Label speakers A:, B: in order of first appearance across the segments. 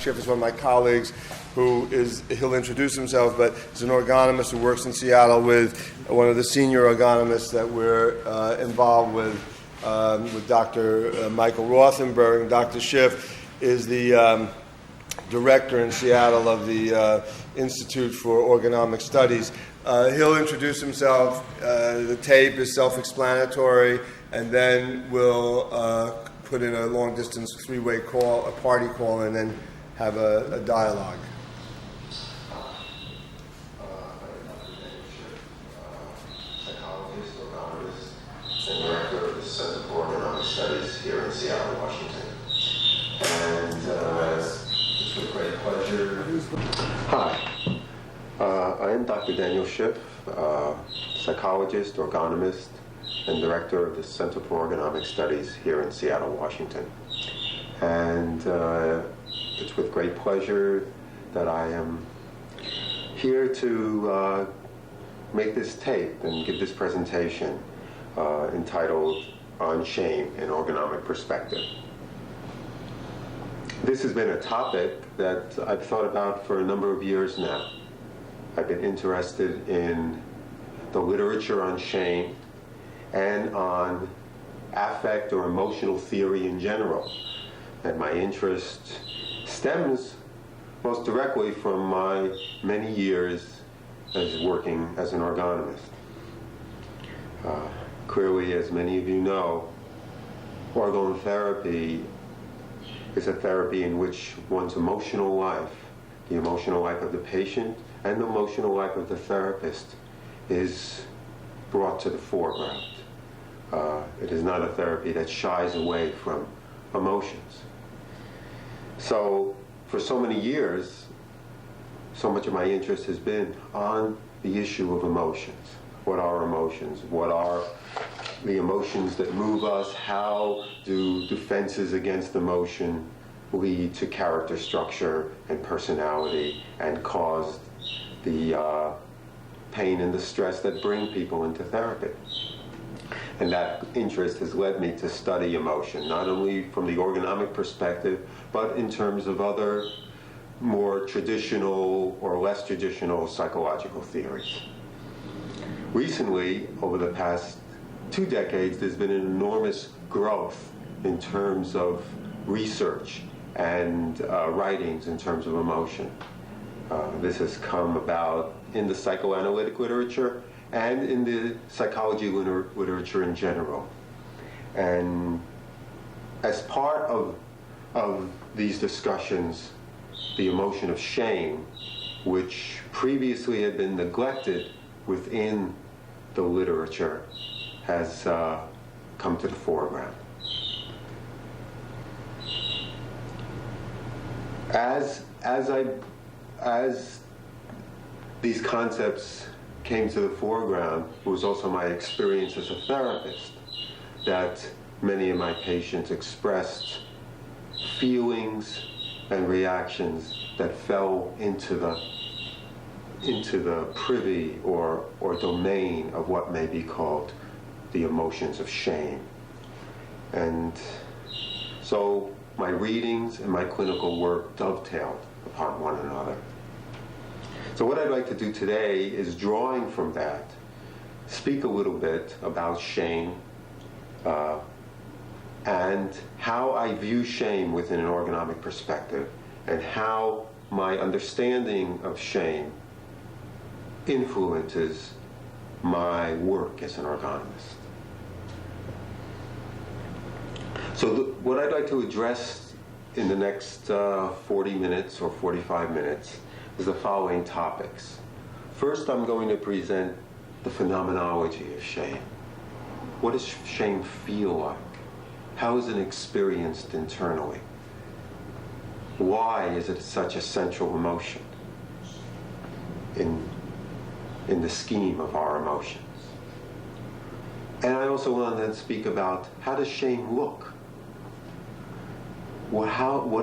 A: Schiff is one of my colleagues he'll introduce himself, but he's an orgonomist who works in Seattle with one of the senior orgonomists that we're involved with Dr. Michael Rothenberg. Dr. Schiff is the director in Seattle of the Institute for Orgonomic Studies. He'll introduce himself. The tape is self-explanatory, and then we'll put in a long-distance three-way call, a party call, and then have a dialogue.
B: Psychologist, orgonomist, and director of the Center for Orgonomic Studies here in Seattle, Washington. And it's with great pleasure. Hi, I am Dr. Daniel Schiff, psychologist, orgonomist, and director of the Center for Orgonomic Studies here in Seattle, Washington. And it's with great pleasure that I am here to make this tape and give this presentation entitled On Shame, an Orgonomic Perspective. This has been a topic that I've thought about for a number of years now. I've been interested in the literature on shame and on affect or emotional theory in general. And my interest stems most directly from my many years as working as an orgonomist. Clearly, as many of you know, orgone therapy is a therapy in which one's emotional life, the emotional life of the patient and the emotional life of the therapist, is brought to the foreground. It is not a therapy that shies away from emotions. So, for so many years, so much of my interest has been on the issue of emotions. What are emotions? What are the emotions that move us? How do defenses against emotion lead to character structure and personality and cause the pain and the stress that bring people into therapy? And that interest has led me to study emotion, not only from the orgonomic perspective, but in terms of other more traditional or less traditional psychological theories. Recently, over the past 2 decades, there's been an enormous growth in terms of research and writings in terms of emotion. This has come about in the psychoanalytic literature and in the psychology literature in general. And as part of these discussions, the emotion of shame, which previously had been neglected within the literature, has come to the foreground. As these concepts came to the foreground, it was also my experience as a therapist that many of my patients expressed feelings and reactions that fell into the privy or domain of what may be called the emotions of shame. And so my readings and my clinical work dovetailed upon one another. So what I'd like to do today is, drawing from that, speak a little bit about shame and how I view shame within an orgonomic perspective, and how my understanding of shame influences my work as an orgonomist. So what I'd like to address in the next 40 minutes or 45 minutes is the following topics. First, I'm going to present the phenomenology of shame. What does shame feel like? How is it experienced internally? Why is it such a central emotion in the scheme of our emotions? And I also want to then speak about, how does shame look? What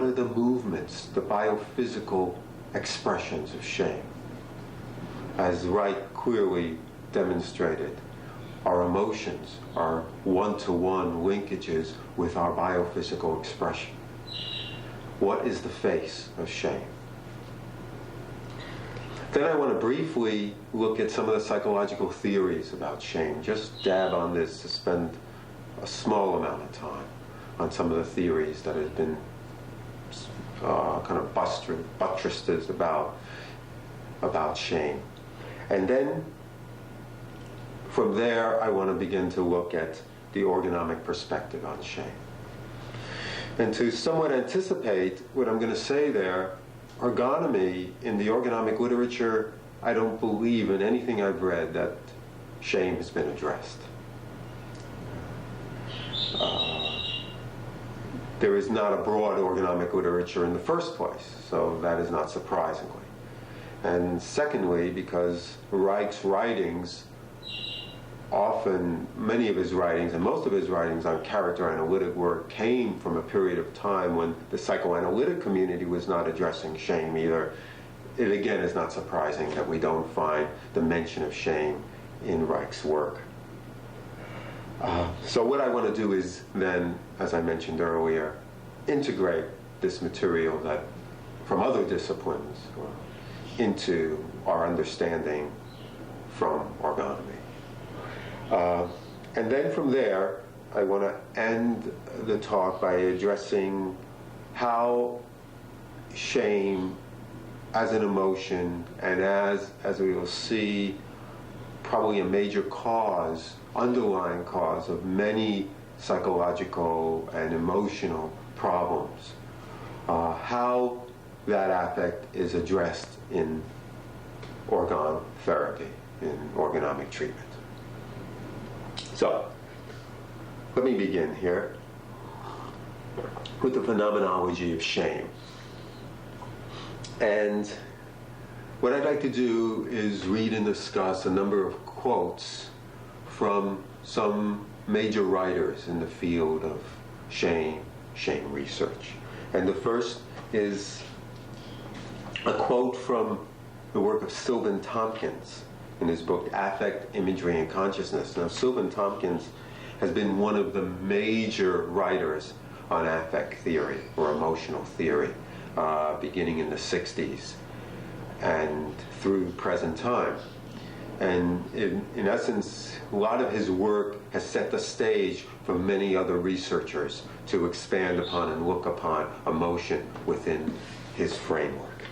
B: are the movements, the biophysical expressions of shame? As Wright clearly demonstrated, our emotions are one-to-one linkages with our biophysical expression. What is the face of shame? Then I want to briefly look at some of the psychological theories about shame. Just dab on this to spend a small amount of time on some of the theories that have been kind of buttressed about shame. And then from there, I want to begin to look at the orgonomic perspective on shame. And to somewhat anticipate what I'm going to say there, orgonomy, in the orgonomic literature, I don't believe in anything I've read that shame has been addressed. There is not a broad orgonomic literature in the first place, so that is not surprisingly. And secondly, because Reich's writings, often many of his writings and most of his writings on character analytic work came from a period of time when the psychoanalytic community was not addressing shame either. It again is not surprising that we don't find the mention of shame in Reich's work. So what I want to do is then, as I mentioned earlier, integrate this material that from other disciplines into our understanding from orgonomy. And then from there, I want to end the talk by addressing how shame as an emotion and as we will see, probably a major cause, underlying cause of many psychological and emotional problems, how that affect is addressed in orgone therapy, in orgonomic treatment. So, let me begin here with the phenomenology of shame. And what I'd like to do is read and discuss a number of quotes from some major writers in the field of shame research. And the first is a quote from the work of Sylvan Tompkins in his book Affect, Imagery, and Consciousness. Now, Sylvan Tompkins has been one of the major writers on affect theory or emotional theory, beginning in the 60s and through present time. And in essence, a lot of his work has set the stage for many other researchers to expand upon and look upon emotion within his framework.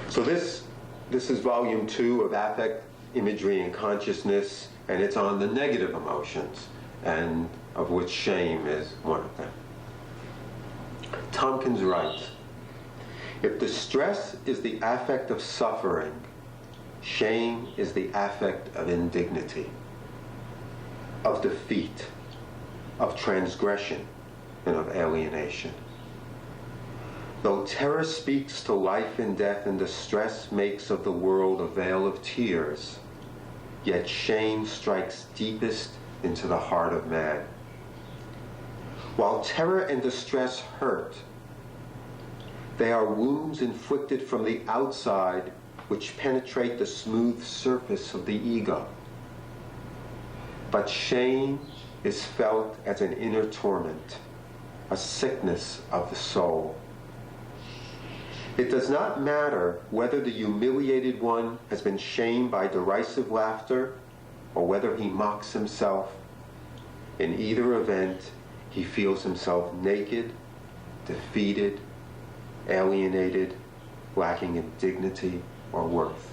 B: So this is volume 2 of Affect, Imagery, and Consciousness, and it's on the negative emotions, and of which shame is one of them. Tompkins writes, if distress is the affect of suffering, shame is the affect of indignity, of defeat, of transgression, and of alienation. Though terror speaks to life and death and distress makes of the world a veil of tears, yet shame strikes deepest into the heart of man. While terror and distress hurt, they are wounds inflicted from the outside which penetrate the smooth surface of the ego. But shame is felt as an inner torment, a sickness of the soul. It does not matter whether the humiliated one has been shamed by derisive laughter or whether he mocks himself. In either event, he feels himself naked, defeated, alienated, lacking in dignity or worth.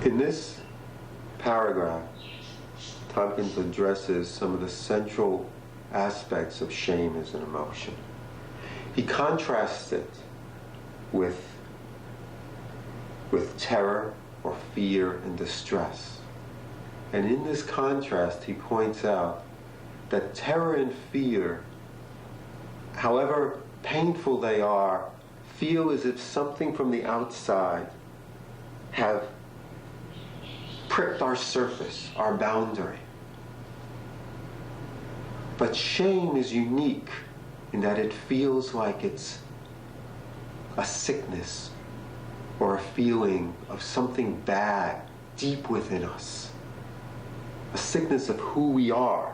B: In this paragraph, Tompkins addresses some of the central aspects of shame as an emotion. He contrasts it with terror or fear and distress. And in this contrast, he points out that terror and fear, however painful they are, feel as if something from the outside have pricked our surface, our boundary. But shame is unique in that it feels like it's a sickness or a feeling of something bad deep within us. A sickness of who we are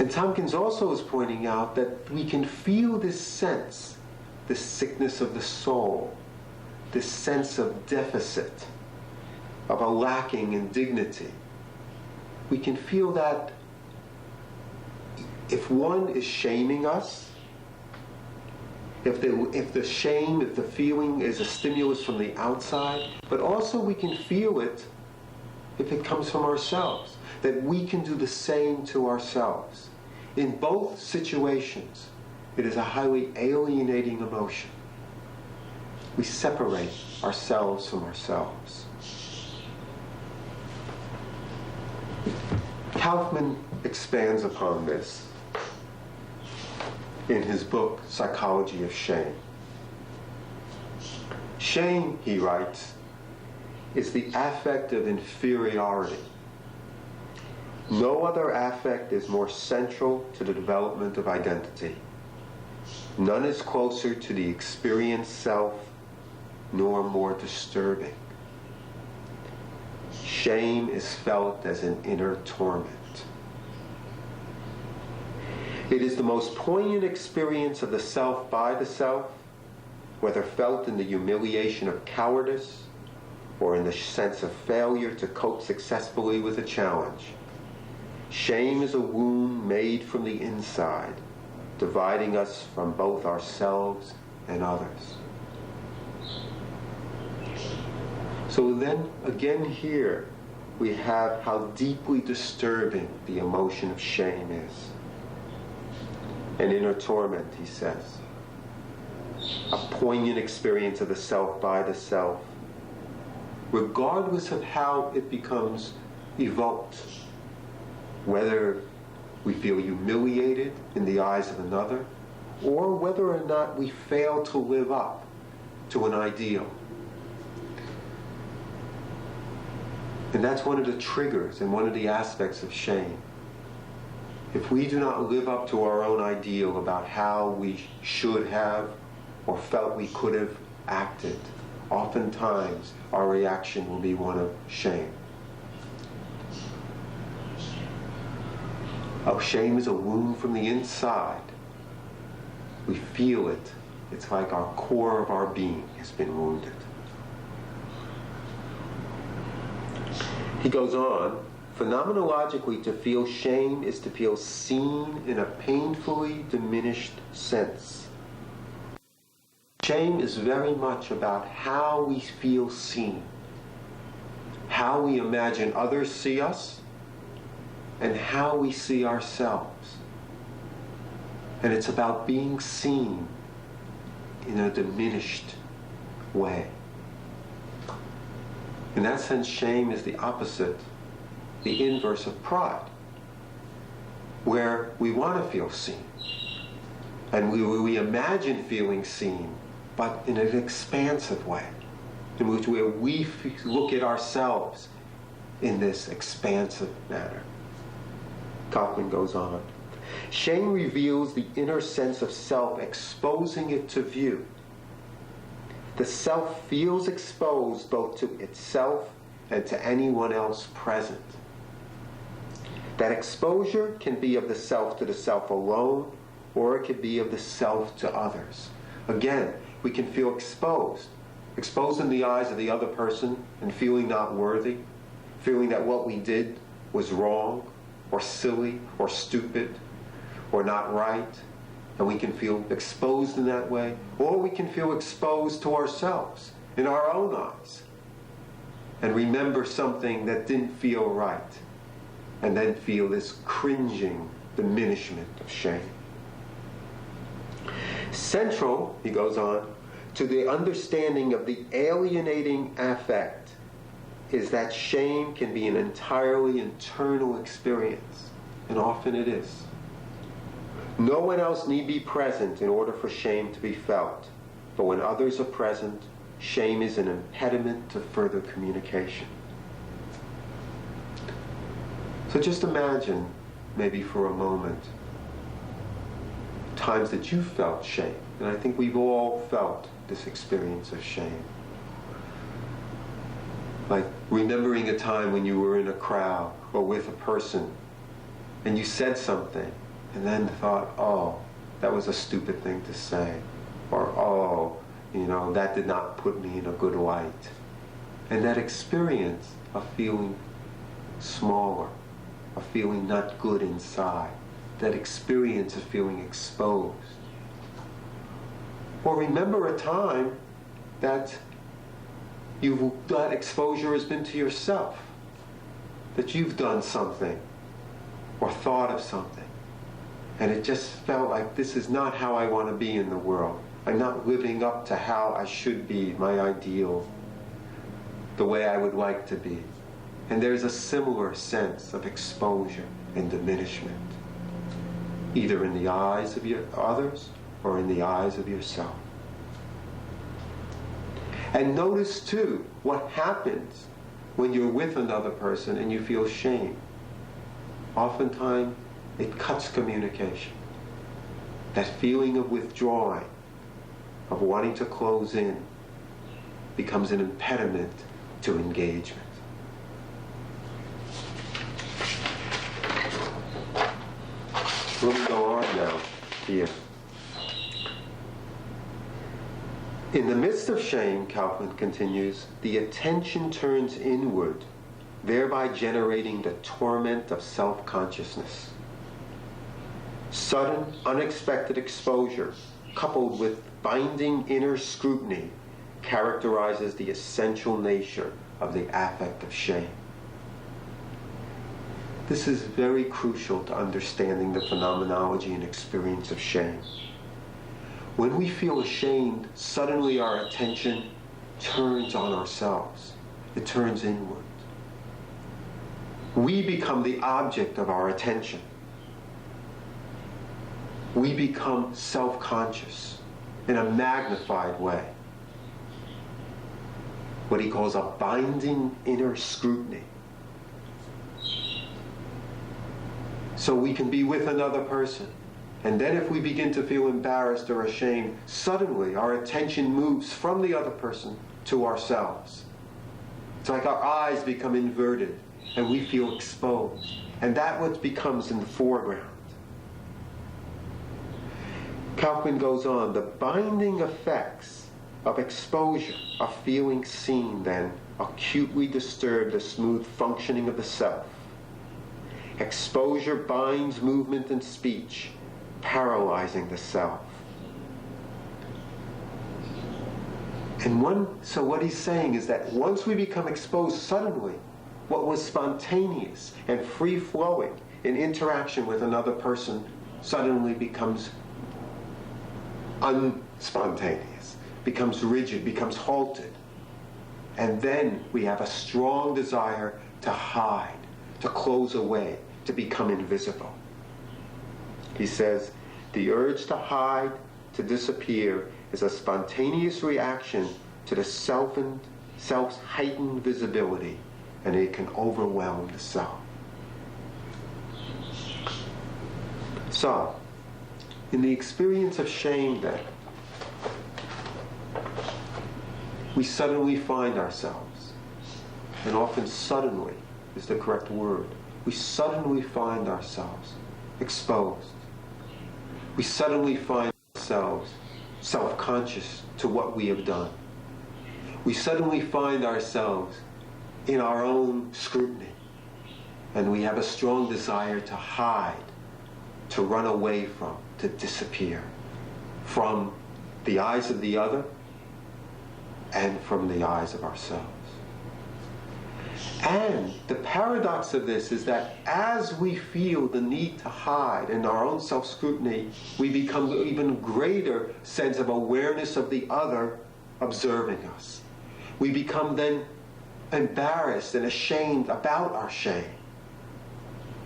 B: And Tompkins also is pointing out that we can feel this sense, this sickness of the soul, this sense of deficit, of a lacking in dignity. We can feel that if one is shaming us, if the feeling is a stimulus from the outside, but also we can feel it if it comes from ourselves, that we can do the same to ourselves. In both situations, it is a highly alienating emotion. We separate ourselves from ourselves. Kaufman expands upon this in his book, Psychology of Shame. Shame, he writes, is the affect of inferiority. No other affect is more central to the development of identity. None is closer to the experienced self, nor more disturbing. Shame is felt as an inner torment. It is the most poignant experience of the self by the self, whether felt in the humiliation of cowardice or in the sense of failure to cope successfully with a challenge. Shame is a wound made from the inside, dividing us from both ourselves and others. So then, again here, we have how deeply disturbing the emotion of shame is. An inner torment, he says. A poignant experience of the self by the self, regardless of how it becomes evoked. Whether we feel humiliated in the eyes of another, or whether or not we fail to live up to an ideal. And that's one of the triggers and one of the aspects of shame. If we do not live up to our own ideal about how we should have or felt we could have acted, oftentimes our reaction will be one of shame. Oh, shame is a wound from the inside. We feel it. It's like our core of our being has been wounded. He goes on, phenomenologically, to feel shame is to feel seen in a painfully diminished sense. Shame is very much about how we feel seen, how we imagine others see us, and how we see ourselves. And it's about being seen in a diminished way. In that sense, shame is the opposite, the inverse of pride, where we want to feel seen. And we imagine feeling seen, but in an expansive way, in which where we look at ourselves in this expansive manner. Kaufman goes on. Shame reveals the inner sense of self, exposing it to view. The self feels exposed both to itself and to anyone else present. That exposure can be of the self to the self alone, or it could be of the self to others. Again, we can feel exposed in the eyes of the other person and feeling not worthy, feeling that what we did was wrong, or silly, or stupid, or not right. And we can feel exposed in that way. Or we can feel exposed to ourselves in our own eyes and remember something that didn't feel right and then feel this cringing diminishment of shame. Central, he goes on, to the understanding of the alienating affect is that shame can be an entirely internal experience, and often it is. No one else need be present in order for shame to be felt, but when others are present, shame is an impediment to further communication. So just imagine, maybe for a moment, times that you felt shame, and I think we've all felt this experience of shame. Like remembering a time when you were in a crowd or with a person and you said something and then thought, oh, that was a stupid thing to say, or oh, that did not put me in a good light. And that experience of feeling smaller, of feeling not good inside, that experience of feeling exposed. Or remember a time that that exposure has been to yourself, that you've done something or thought of something, and it just felt like, this is not how I want to be in the world. I'm not living up to how I should be, my ideal, the way I would like to be. And there's a similar sense of exposure and diminishment, either in the eyes of your others or in the eyes of yourself. And notice too what happens when you're with another person and you feel shame. Oftentimes it cuts communication. That feeling of withdrawing, of wanting to close in, becomes an impediment to engagement. We'll go on now here. In the midst of shame, Kaufman continues, the attention turns inward, thereby generating the torment of self-consciousness. Sudden, unexpected exposure, coupled with binding inner scrutiny, characterizes the essential nature of the affect of shame. This is very crucial to understanding the phenomenology and experience of shame. When we feel ashamed, suddenly our attention turns on ourselves. It turns inward. We become the object of our attention. We become self-conscious in a magnified way. What he calls a binding inner scrutiny. So we can be with another person, and then if we begin to feel embarrassed or ashamed, suddenly our attention moves from the other person to ourselves. It's like our eyes become inverted and we feel exposed. And that what becomes in the foreground. Kaufman goes on, the binding effects of exposure, of feeling seen then, acutely disturb the smooth functioning of the self. Exposure binds movement and speech, paralyzing the self. And so what he's saying is that once we become exposed, suddenly what was spontaneous and free-flowing in interaction with another person suddenly becomes unspontaneous, becomes rigid, becomes halted. And then we have a strong desire to hide, to close away, to become invisible. He says, the urge to hide, to disappear, is a spontaneous reaction to the self's heightened visibility, and it can overwhelm the self. So, in the experience of shame then, we suddenly find ourselves, and often suddenly is the correct word, we suddenly find ourselves exposed. We suddenly find ourselves self-conscious to what we have done. We suddenly find ourselves in our own scrutiny, and we have a strong desire to hide, to run away from, to disappear from the eyes of the other and from the eyes of ourselves. And the paradox of this is that as we feel the need to hide in our own self-scrutiny, we become an even greater sense of awareness of the other observing us. We become then embarrassed and ashamed about our shame,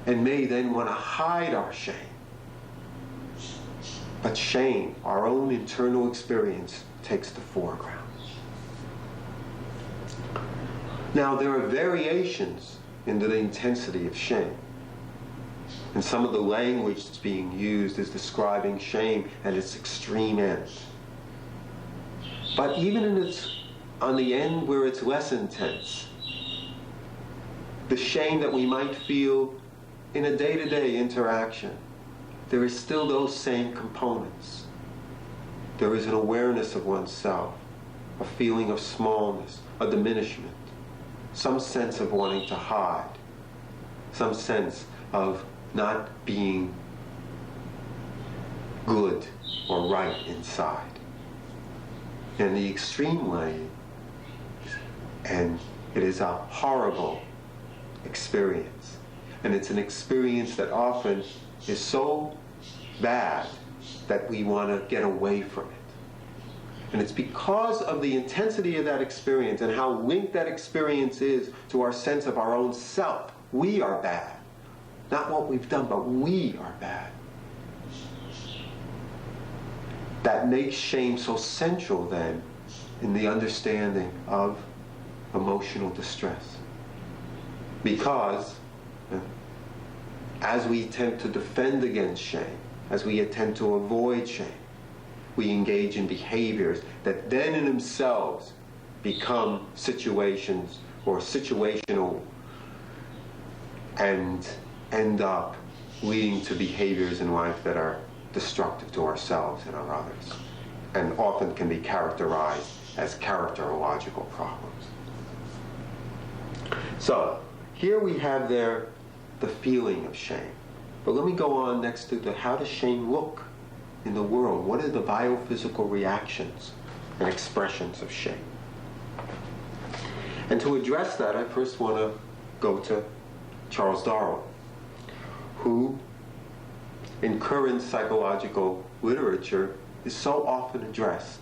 B: and may then want to hide our shame. But shame, our own internal experience, takes the foreground. Now, there are variations in the intensity of shame. And some of the language that's being used is describing shame at its extreme end. But even on the end where it's less intense, the shame that we might feel in a day-to-day interaction, there is still those same components. There is an awareness of oneself, a feeling of smallness, a diminishment, some sense of wanting to hide, some sense of not being good or right inside. And the extreme way, and it is a horrible experience. And it's an experience that often is so bad that we want to get away from it. And it's because of the intensity of that experience and how linked that experience is to our sense of our own self. We are bad. Not what we've done, but we are bad. That makes shame so central then in the understanding of emotional distress. Because as we attempt to defend against shame, as we attempt to avoid shame, we engage in behaviors that then in themselves become situations or situational and end up leading to behaviors in life that are destructive to ourselves and our others, and often can be characterized as characterological problems. So, here we have there the feeling of shame. But let me go on next to how does shame look in the world? What are the biophysical reactions and expressions of shame? And to address that, I first want to go to Charles Darwin, who in current psychological literature is so often addressed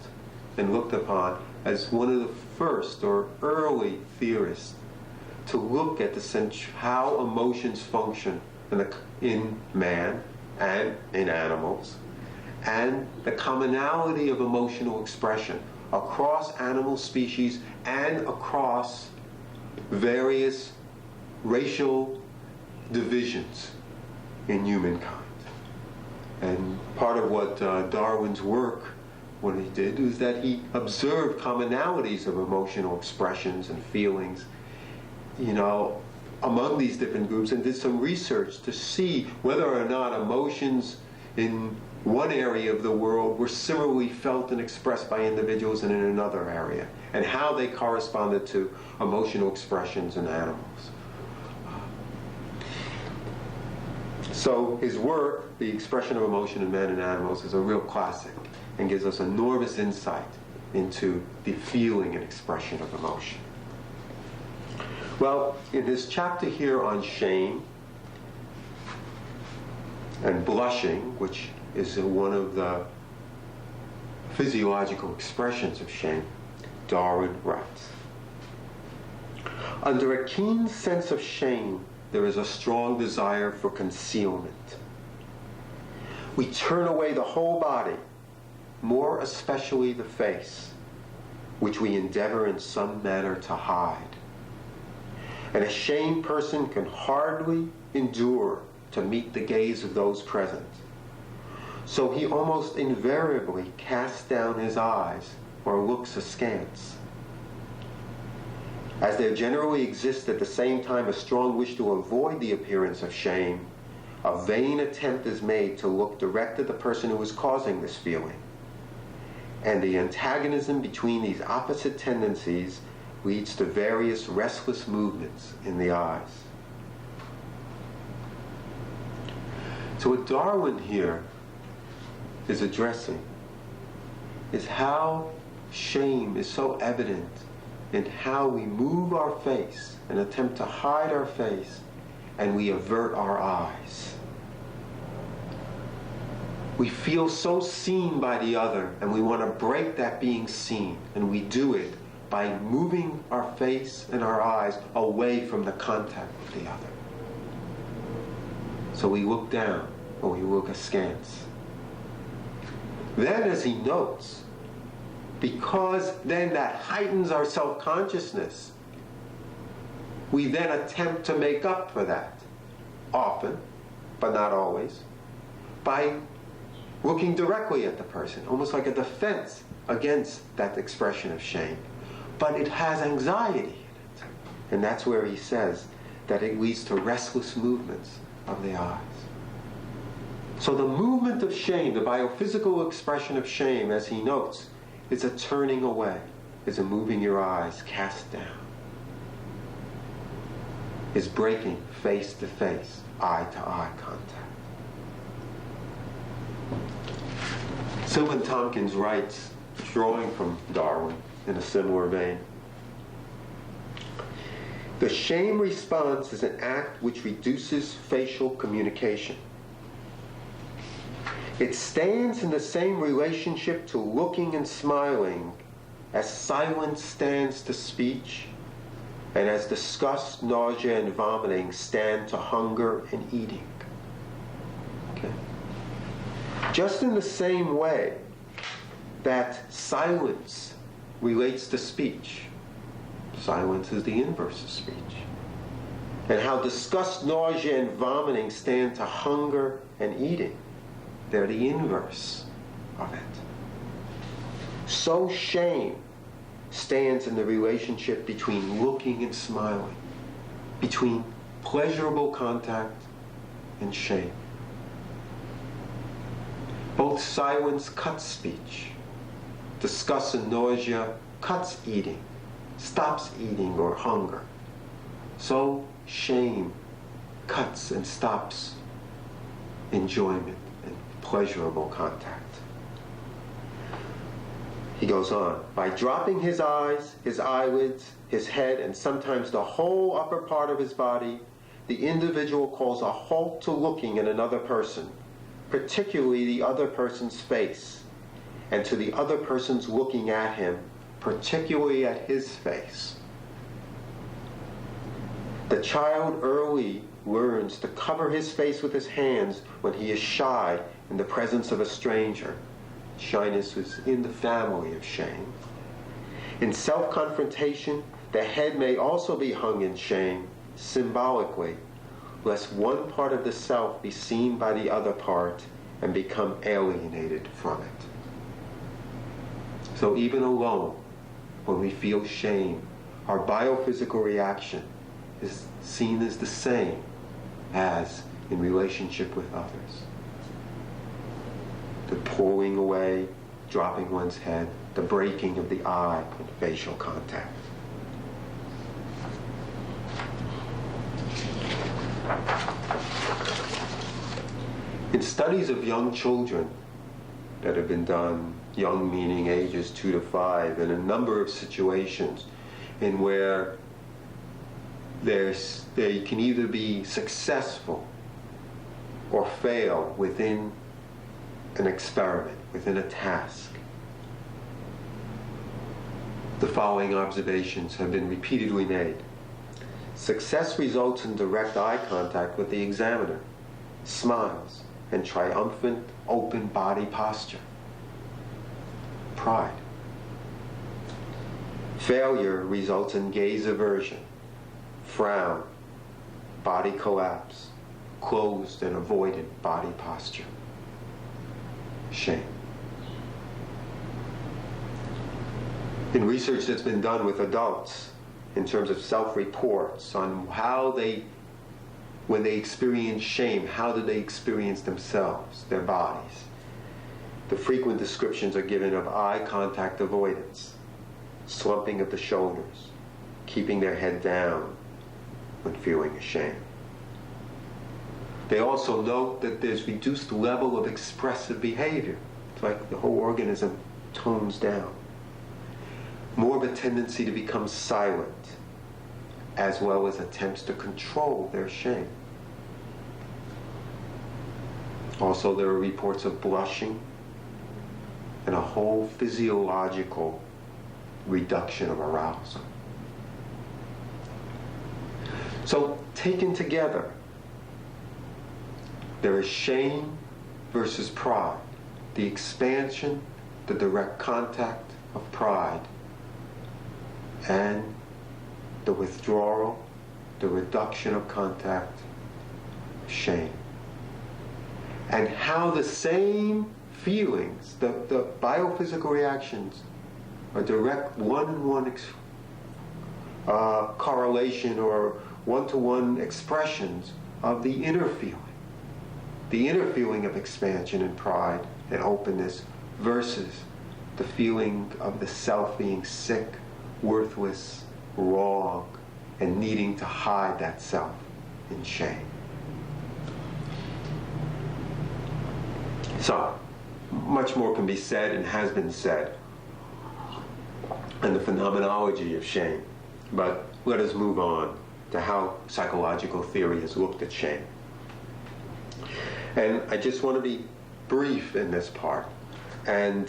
B: and looked upon as one of the first or early theorists to look at how emotions function in man and in animals, and the commonality of emotional expression across animal species and across various racial divisions in humankind. And part of what Darwin's work, what he did, was that he observed commonalities of emotional expressions and feelings, among these different groups, and did some research to see whether or not emotions in one area of the world were similarly felt and expressed by individuals in another area, and how they corresponded to emotional expressions in animals. So his work, The Expression of Emotion in Men and Animals, is a real classic and gives us enormous insight into the feeling and expression of emotion. Well, in his chapter here on shame and blushing, which is one of the physiological expressions of shame, Darwin writes, "Under a keen sense of shame, there is a strong desire for concealment. We turn away the whole body, more especially the face, which we endeavor in some manner to hide. An ashamed person can hardly endure to meet the gaze of those present. So he almost invariably casts down his eyes or looks askance. As there generally exists at the same time a strong wish to avoid the appearance of shame, a vain attempt is made to look direct at the person who is causing this feeling. And the antagonism between these opposite tendencies leads to various restless movements in the eyes." So what Darwin here is addressing is how shame is so evident in how we move our face and attempt to hide our face, and we avert our eyes. We feel so seen by the other, and we want to break that being seen, and we do it by moving our face and our eyes away from the contact with the other. So we look down, or we look askance. Then, as he notes, because then that heightens our self-consciousness, we then attempt to make up for that, often, but not always, by looking directly at the person, almost like a defense against that expression of shame. But it has anxiety in it. And that's where he says that it leads to restless movements of the eyes. So the movement of shame, the biophysical expression of shame, as he notes, is a turning away, is a moving your eyes, cast down, is breaking face to face, eye to eye contact. Sylvan Tompkins writes, drawing from Darwin in a similar vein, the shame response is an act which reduces facial communication. It stands in the same relationship to looking and smiling as silence stands to speech, and as disgust, nausea, and vomiting stand to hunger and eating. Okay. Just in the same way that silence relates to speech, silence is the inverse of speech, and how disgust, nausea, and vomiting stand to hunger and eating, they're the inverse of it. So shame stands in the relationship between looking and smiling, between pleasurable contact and shame. Both silence cuts speech. Disgust and nausea cuts eating, stops eating or hunger. So shame cuts and stops enjoyment and pleasurable contact. He goes on, by dropping his eyes, his eyelids, his head, and sometimes the whole upper part of his body, the individual calls a halt to looking at another person, particularly the other person's face, and to the other person's looking at him, particularly at his face. The child early learns to cover his face with his hands when he is shy in the presence of a stranger. Shyness is in the family of shame. In self-confrontation, the head may also be hung in shame, symbolically, lest one part of the self be seen by the other part and become alienated from it. So even alone, when we feel shame, our biophysical reaction is seen as the same as in relationship with others. The pulling away, dropping one's head, the breaking of the eye and facial contact. In studies of young children that have been done, young meaning ages 2 to 5, in a number of situations in where they can either be successful or fail within an experiment, within a task. The following observations have been repeatedly made. Success results in direct eye contact with the examiner, smiles, and triumphant open body posture. Pride. Failure results in gaze aversion, frown, body collapse, closed and avoidant body posture. Shame. In research that's been done with adults in terms of self-reports on how when they experience shame, how do they experience themselves, their bodies? The frequent descriptions are given of eye contact avoidance, slumping of the shoulders, keeping their head down when feeling ashamed. They also note that there's reduced level of expressive behavior. It's like the whole organism tones down. More of a tendency to become silent, as well as attempts to control their shame. Also, there are reports of blushing and a whole physiological reduction of arousal. So, taken together, there is shame versus pride. The expansion, the direct contact of pride, and the withdrawal, the reduction of contact, shame. And how the same feelings, the biophysical reactions, are direct one-on-one correlation or one-to-one expressions of the inner feeling, the inner feeling of expansion and pride and openness versus the feeling of the self being sick, worthless, wrong, and needing to hide that self in shame. So, much more can be said and has been said on the phenomenology of shame, but let us move on to how psychological theory has looked at shame. And I just want to be brief in this part and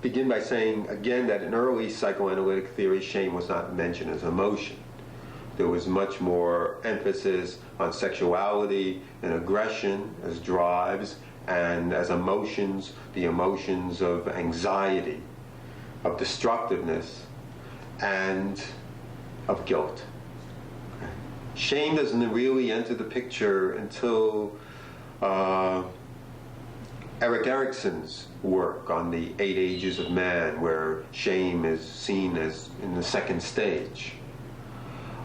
B: begin by saying again that in early psychoanalytic theory, shame was not mentioned as emotion. There was much more emphasis on sexuality and aggression as drives, and as emotions, the emotions of anxiety, of destructiveness, and of guilt. Shame doesn't really enter the picture until Erik Erikson's work on the 8 Ages of Man, where shame is seen as in the second stage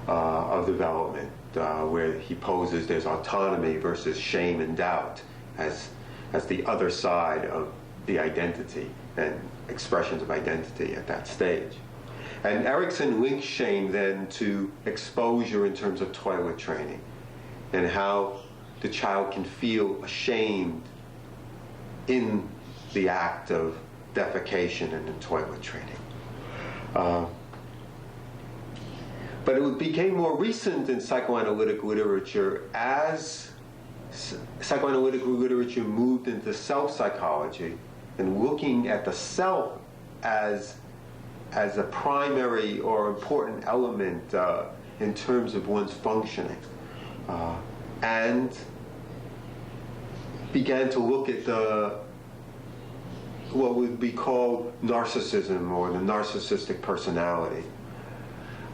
B: of development, where he poses there's autonomy versus shame and doubt as the other side of the identity and expressions of identity at that stage. And Erikson links shame then to exposure in terms of toilet training and how the child can feel ashamed in the act of defecation and in toilet training. But it became more recent in psychoanalytic literature as psychoanalytic literature moved into self-psychology and looking at the self as a primary or important element in terms of one's functioning, and began to look at what would be called narcissism or the narcissistic personality.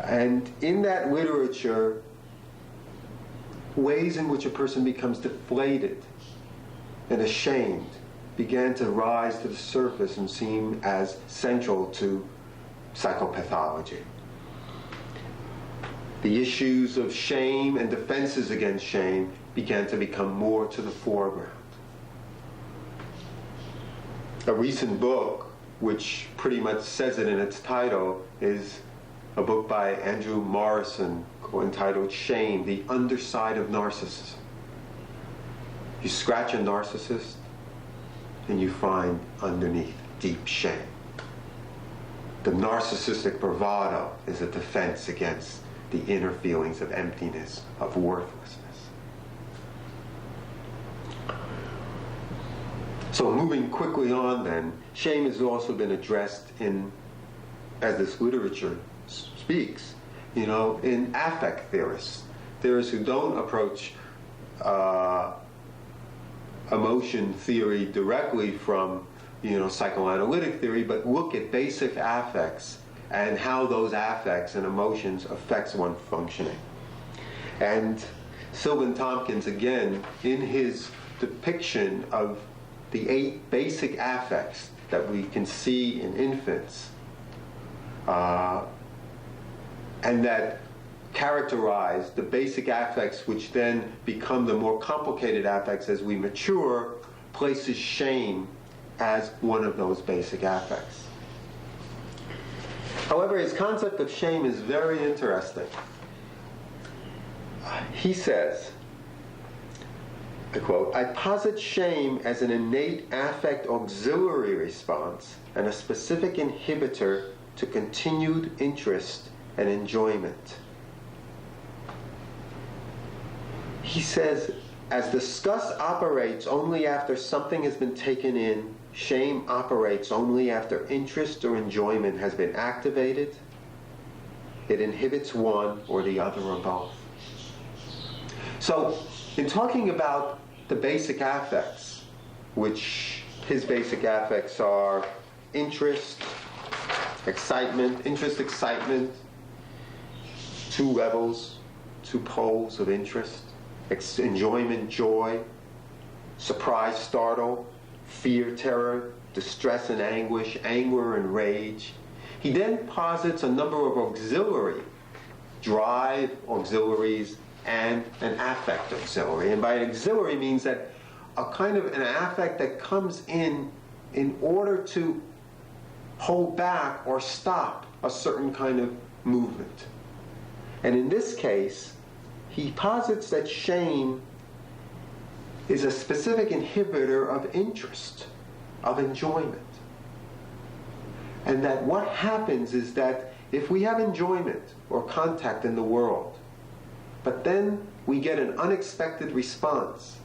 B: And in that literature, ways in which a person becomes deflated and ashamed began to rise to the surface and seem as central to psychopathology. The issues of shame and defenses against shame began to become more to the foreground. A recent book, which pretty much says it in its title, is a book by Andrew Morrison entitled Shame, the Underside of Narcissism. You scratch a narcissist and you find underneath deep shame. The narcissistic bravado is a defense against the inner feelings of emptiness, of worthlessness. So moving quickly on then, shame has also been addressed in, as this literature speaks, in affect theorists who don't approach emotion theory directly from psychoanalytic theory, but look at basic affects and how those affects and emotions affects one's functioning. And Sylvan Tompkins, again, in his depiction of the 8 basic affects that we can see in infants, and that characterize the basic affects which then become the more complicated affects as we mature, places shame as one of those basic affects. However, his concept of shame is very interesting. He says, I quote, "I posit shame as an innate affect auxiliary response and a specific inhibitor to continued interest and enjoyment." He says, as disgust operates only after something has been taken in, shame operates only after interest or enjoyment has been activated. It inhibits one or the other or both. So, in talking about the basic affects, which his basic affects are interest, excitement, 2 levels, 2 poles of interest, enjoyment, joy, surprise, startle, fear, terror, distress and anguish, anger and rage. He then posits a number of auxiliary, drive auxiliaries, and an affect auxiliary. And by auxiliary means that a kind of an affect that comes in order to hold back or stop a certain kind of movement. And in this case, he posits that shame is a specific inhibitor of interest, of enjoyment. And that what happens is that if we have enjoyment or contact in the world, but then we get an unexpected response,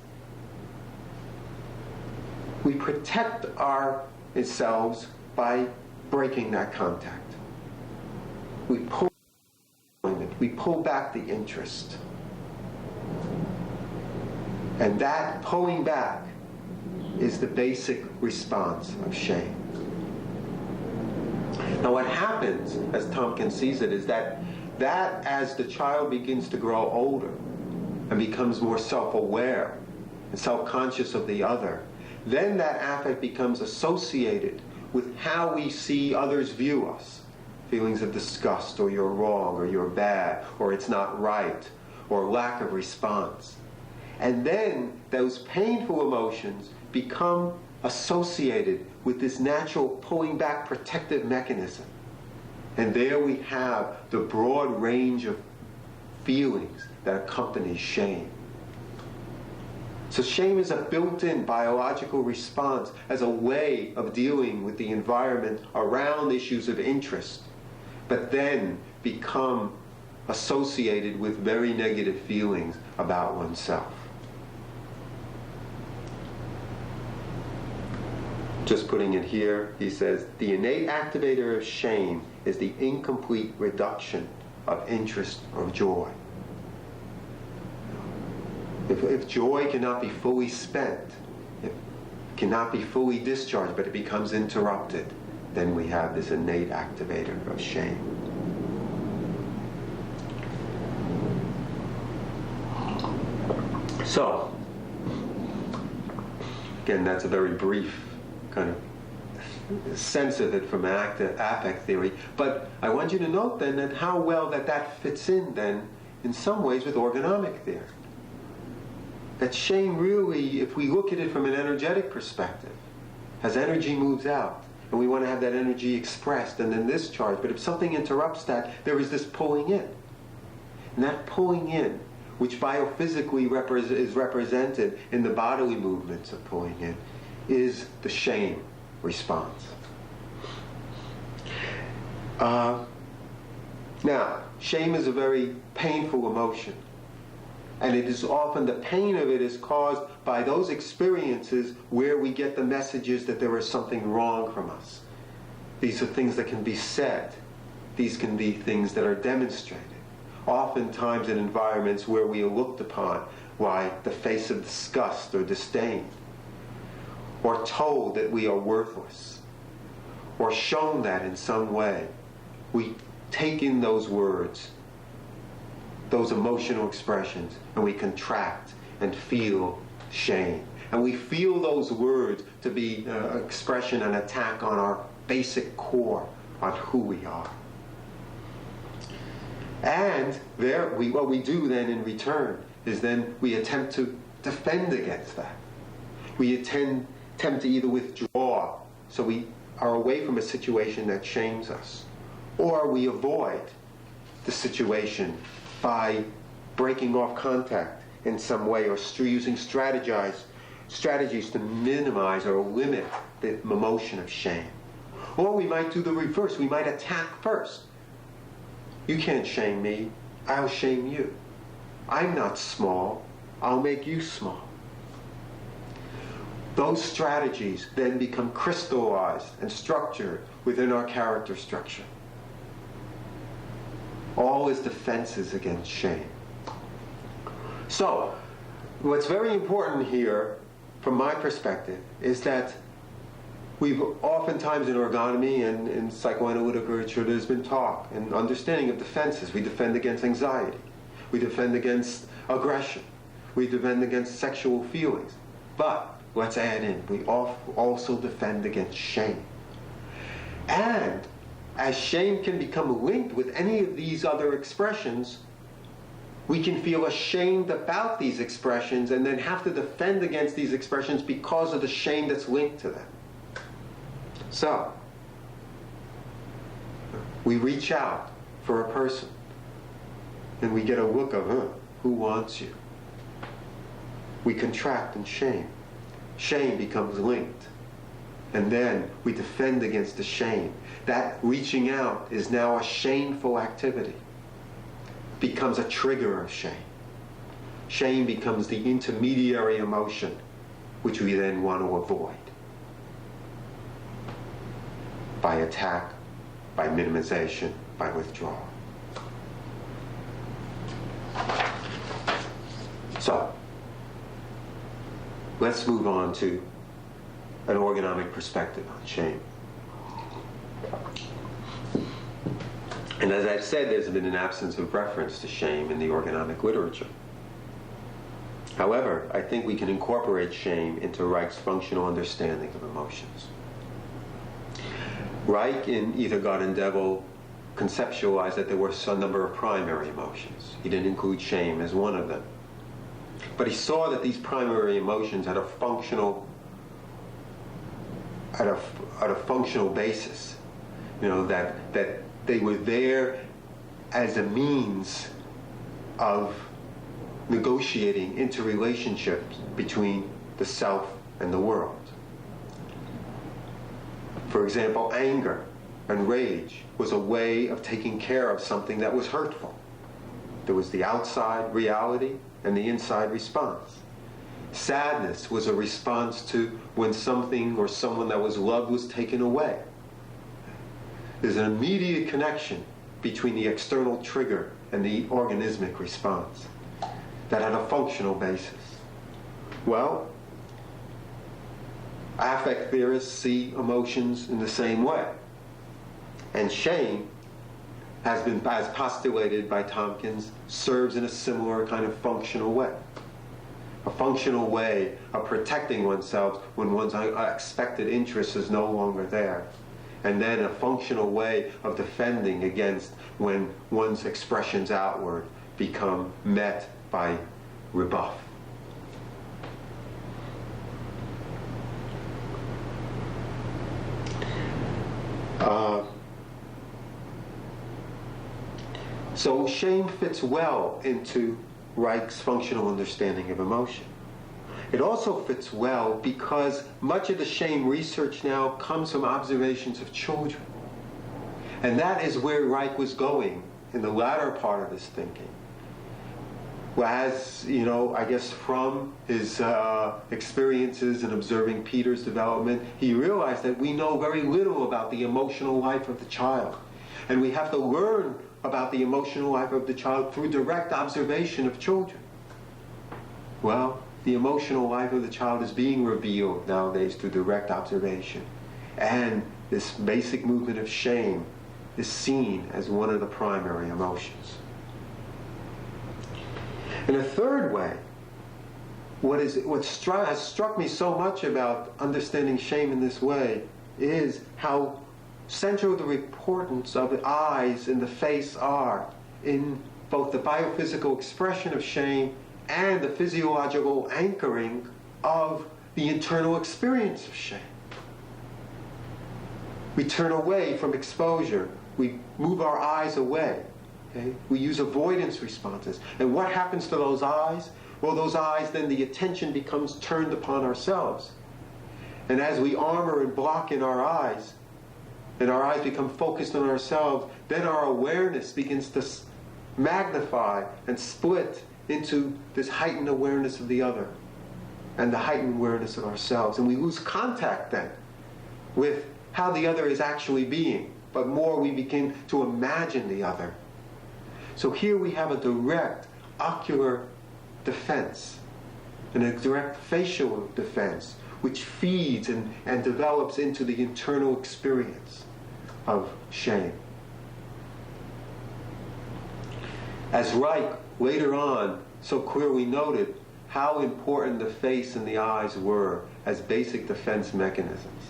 B: we protect ourselves by breaking that contact. We pull back the interest. And that pulling back is the basic response of shame. Now what happens, as Tompkins sees it, is that as the child begins to grow older and becomes more self-aware and self-conscious of the other, then that affect becomes associated with how we see others view us. Feelings of disgust, or you're wrong, or you're bad, or it's not right, or lack of response. And then those painful emotions become associated with this natural pulling back protective mechanism. And there we have the broad range of feelings that accompany shame. So shame is a built-in biological response as a way of dealing with the environment around issues of interest, but then become associated with very negative feelings about oneself. Just putting it here, he says, the innate activator of shame is the incomplete reduction of interest or joy. If joy cannot be fully spent, it cannot be fully discharged, but it becomes interrupted, then we have this innate activator of shame. So, again, that's a very brief kind of sense of it from affect theory. But I want you to note then that how well that fits in then, in some ways, with orgonomic theory. That shame really, if we look at it from an energetic perspective, as energy moves out, and we want to have that energy expressed and then discharged, but if something interrupts that, there is this pulling in. And that pulling in, which biophysically is represented in the bodily movements of pulling in, is the shame response. Now, shame is a very painful emotion. And it is often, the pain of it is caused by those experiences where we get the messages that there is something wrong from us. These are things that can be said. These can be things that are demonstrated. Oftentimes in environments where we are looked upon by the face of disgust or disdain, or told that we are worthless, or shown that in some way, we take in those words, those emotional expressions, and we contract and feel shame. And we feel those words to be an expression, an attack on our basic core, on who we are. And what we do then in return is then we attempt to defend against that. We attempt to either withdraw, so we are away from a situation that shames us, or we avoid the situation by breaking off contact in some way, or using strategies to minimize or limit the emotion of shame. Or we might do the reverse. We might attack first. You can't shame me. I'll shame you. I'm not small. I'll make you small. Those strategies then become crystallized and structured within our character structure. All is defenses against shame. So, what's very important here, from my perspective, is that we've oftentimes in orgonomy and in psychoanalytic literature, there's been talk and understanding of defenses. We defend against anxiety. We defend against aggression. We defend against sexual feelings. But let's add in, we also defend against shame. And as shame can become linked with any of these other expressions, We can feel ashamed about these expressions and then have to defend against these expressions because of the shame that's linked to them. So, we reach out for a person and we get a look of, who wants you? We contract in shame. Shame becomes linked. And then we defend against the shame. That reaching out is now a shameful activity. Becomes a trigger of shame. Shame becomes the intermediary emotion which we then want to avoid. By attack, by minimization, by withdrawal. So, let's move on to an orgonomic perspective on shame. And as I've said, there's been an absence of reference to shame in the orgonomic literature. However, I think we can incorporate shame into Reich's functional understanding of emotions. Reich, in Either God and Devil, conceptualized that there were a number of primary emotions. He didn't include shame as one of them. But he saw that these primary emotions had a functional basis. That they were there as a means of negotiating interrelationships between the self and the world. For example, anger and rage was a way of taking care of something that was hurtful. There was the outside reality and the inside response. Sadness was a response to when something or someone that was loved was taken away. There's an immediate connection between the external trigger and the organismic response that had a functional basis. Well, affect theorists see emotions in the same way. And shame has been, as postulated by Tompkins, serves in a similar kind of functional way. A functional way of protecting oneself when one's expected interest is no longer there. And then a functional way of defending against when one's expressions outward become met by rebuff. So shame fits well into Reich's functional understanding of emotion. It also fits well because much of the shame research now comes from observations of children. And that is where Reich was going in the latter part of his thinking. As, I guess from his experiences in observing Peter's development, he realized that we know very little about the emotional life of the child. And we have to learn about the emotional life of the child through direct observation of children. Well, the emotional life of the child is being revealed nowadays through direct observation. And this basic movement of shame is seen as one of the primary emotions. In a third way, what has struck me so much about understanding shame in this way is how central the importance of the eyes and the face are in both the biophysical expression of shame and the physiological anchoring of the internal experience of shame. We turn away from exposure. We move our eyes away. Okay? We use avoidance responses. And what happens to those eyes? Well, those eyes, then the attention becomes turned upon ourselves. And as we armor and block in our eyes, and our eyes become focused on ourselves, then our awareness begins to magnify and split into this heightened awareness of the other and the heightened awareness of ourselves. And we lose contact then with how the other is actually being, but more we begin to imagine the other. So here we have a direct ocular defense and a direct facial defense which feeds and develops into the internal experience of shame. As Reich later on so clearly noted how important the face and the eyes were as basic defense mechanisms,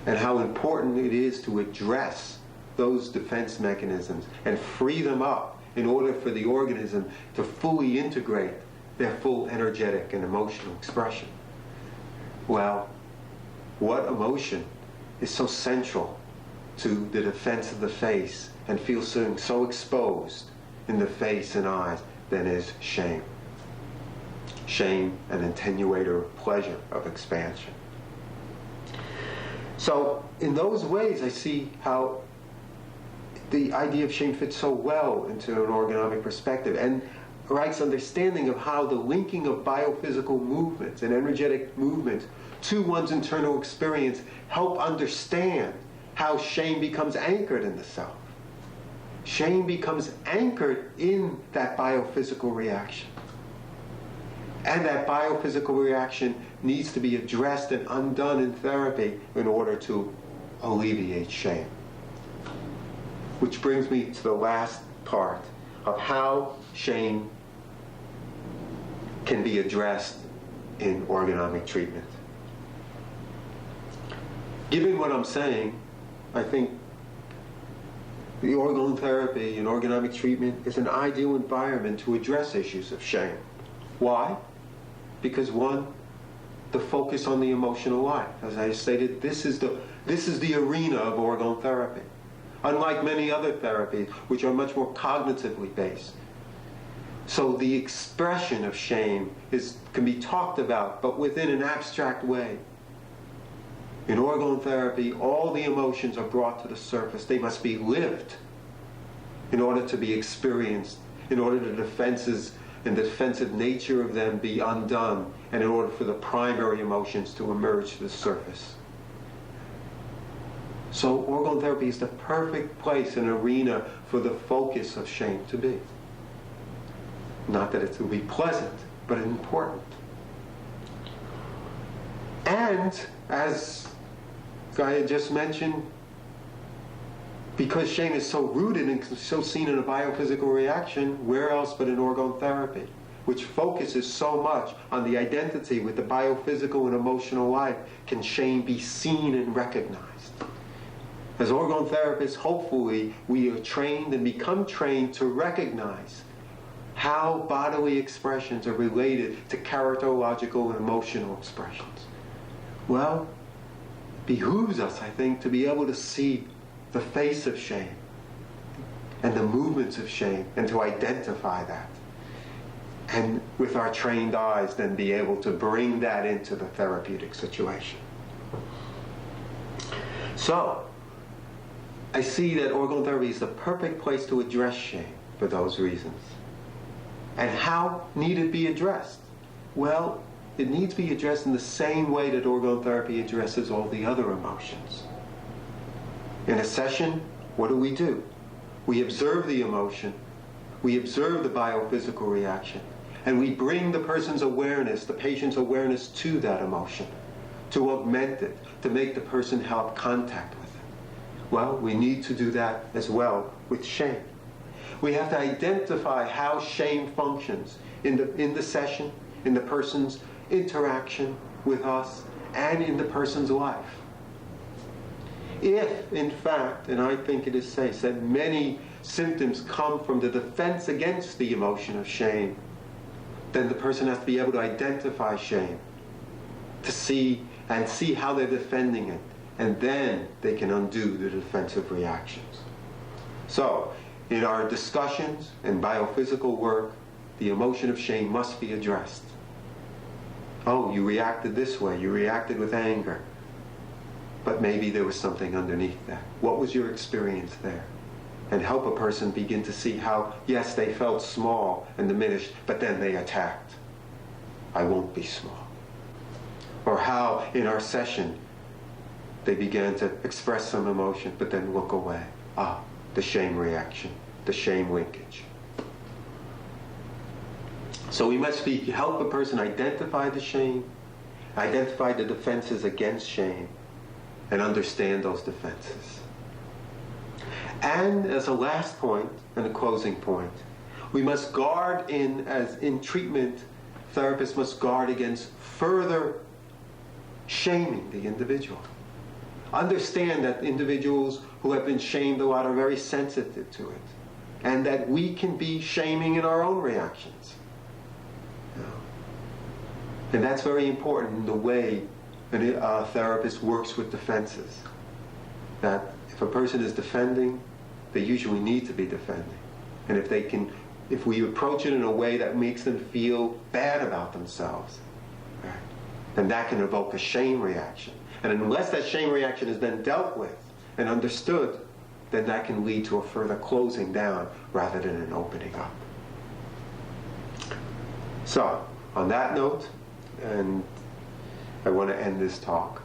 B: and how important it is to address those defense mechanisms and free them up in order for the organism to fully integrate their full energetic and emotional expression. Well, what emotion is so central to the defense of the face and feels so exposed in the face and eyes than is shame? Shame, an attenuator of pleasure, of expansion. So in those ways, I see how the idea of shame fits so well into an orgonomic perspective, and Reich's understanding of how the linking of biophysical movements and energetic movements to one's internal experience help understand how shame becomes anchored in the self. Shame becomes anchored in that biophysical reaction. And that biophysical reaction needs to be addressed and undone in therapy in order to alleviate shame. Which brings me to the last part of how shame can be addressed in orgonomic treatment. Given what I'm saying, I think the orgone therapy and orgonomic treatment is an ideal environment to address issues of shame. Why? Because one, the focus on the emotional life. As I stated, this is the arena of orgone therapy. Unlike many other therapies, which are much more cognitively based. So the expression of shame can be talked about, but within an abstract way. In orgone therapy, all the emotions are brought to the surface. They must be lived in order to be experienced, in order the defenses and the defensive nature of them be undone, and in order for the primary emotions to emerge to the surface. So orgone therapy is the perfect place and arena for the focus of shame to be. Not that it will be pleasant, but important. And, as Guy had just mentioned, because shame is so rooted and so seen in a biophysical reaction, where else but in orgone therapy, which focuses so much on the identity with the biophysical and emotional life, can shame be seen and recognized. As orgone therapists, hopefully, we are trained and become trained to recognize how bodily expressions are related to characterological and emotional expressions. Well, it behooves us, I think, to be able to see the face of shame and the movements of shame and to identify that. And with our trained eyes, then be able to bring that into the therapeutic situation. So, I see that orgone therapy is the perfect place to address shame for those reasons. And how need it be addressed? Well, it needs to be addressed in the same way that orgone therapy addresses all the other emotions. In a session, what do? We observe the emotion, we observe the biophysical reaction, and we bring the person's awareness, the patient's awareness to that emotion, to augment it, to make the person have contact with it. Well, we need to do that as well with shame. We have to identify how shame functions in the session, in the person's interaction with us, and in the person's life. If, in fact, and I think it is safe, that many symptoms come from the defense against the emotion of shame, then the person has to be able to identify shame, to see how they're defending it, and then they can undo the defensive reactions. So, in our discussions and biophysical work, the emotion of shame must be addressed. Oh, you reacted this way, you reacted with anger. But maybe there was something underneath that. What was your experience there? And help a person begin to see how, yes, they felt small and diminished, but then they attacked. I won't be small. Or how, in our session, they began to express some emotion, but then look away. Ah, the shame reaction, the shame linkage. So we must help a person identify the shame, identify the defenses against shame, and understand those defenses. And as a last point and a closing point, we must guard as in treatment, therapists must guard against further shaming the individual. Understand that individuals who have been shamed a lot are very sensitive to it. and that we can be shaming in our own reactions. You know? And that's very important in the way a therapist works with defenses. That if a person is defending, they usually need to be defending. And if we approach it in a way that makes them feel bad about themselves, right, then that can evoke a shame reaction. And unless that shame reaction has been dealt with and understood, then that can lead to a further closing down rather than an opening up. So, on that note, and I want to end this talk.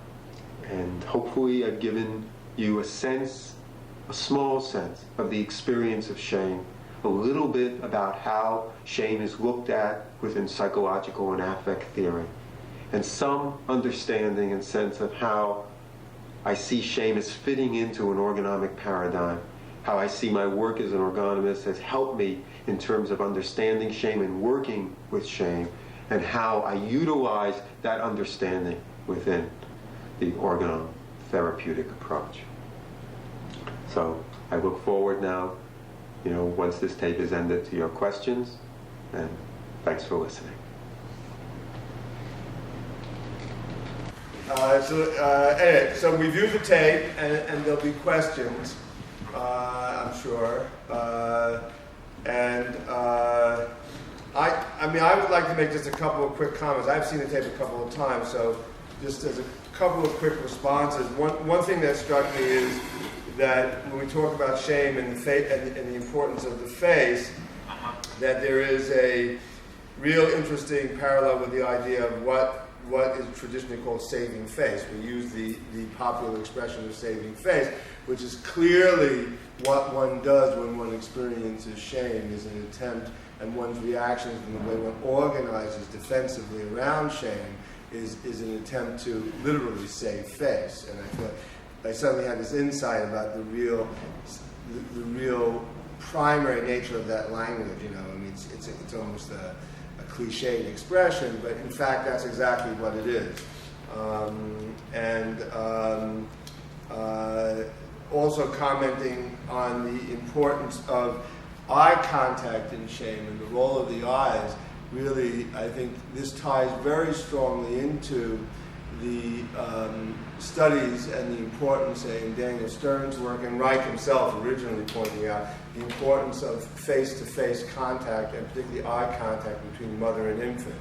B: And hopefully I've given you a sense, a small sense, of the experience of shame, a little bit about how shame is looked at within psychological and affect theory, and some understanding and sense of how I see shame as fitting into an orgonomic paradigm, how I see my work as an orgonomist has helped me in terms of understanding shame and working with shame, and how I utilize that understanding within the orgone therapeutic approach. So I look forward now, once this tape is ended, to your questions, and thanks for listening.
A: Anyway, so we've used the tape, and there'll be questions, I'm sure. I would like to make just a couple of quick comments. I've seen the tape a couple of times, so just as a couple of quick responses. One thing that struck me is that when we talk about shame and the importance of the face, that there is a real interesting parallel with the idea of what is traditionally called saving face. We use the popular expression of saving face, which is clearly what one does when one experiences shame, is an attempt, and one's reactions and the way one organizes defensively around shame is an attempt to literally save face. And I feel I suddenly had this insight about the real primary nature of that language. It's almost a cliched expression, but in fact that's exactly what it is. Also commenting on the importance of eye contact in shame and the role of the eyes. Really, I think this ties very strongly into the studies and the importance, say, in Daniel Stern's work, and Reich himself originally pointing out the importance of face-to-face contact, and particularly eye contact between mother and infant.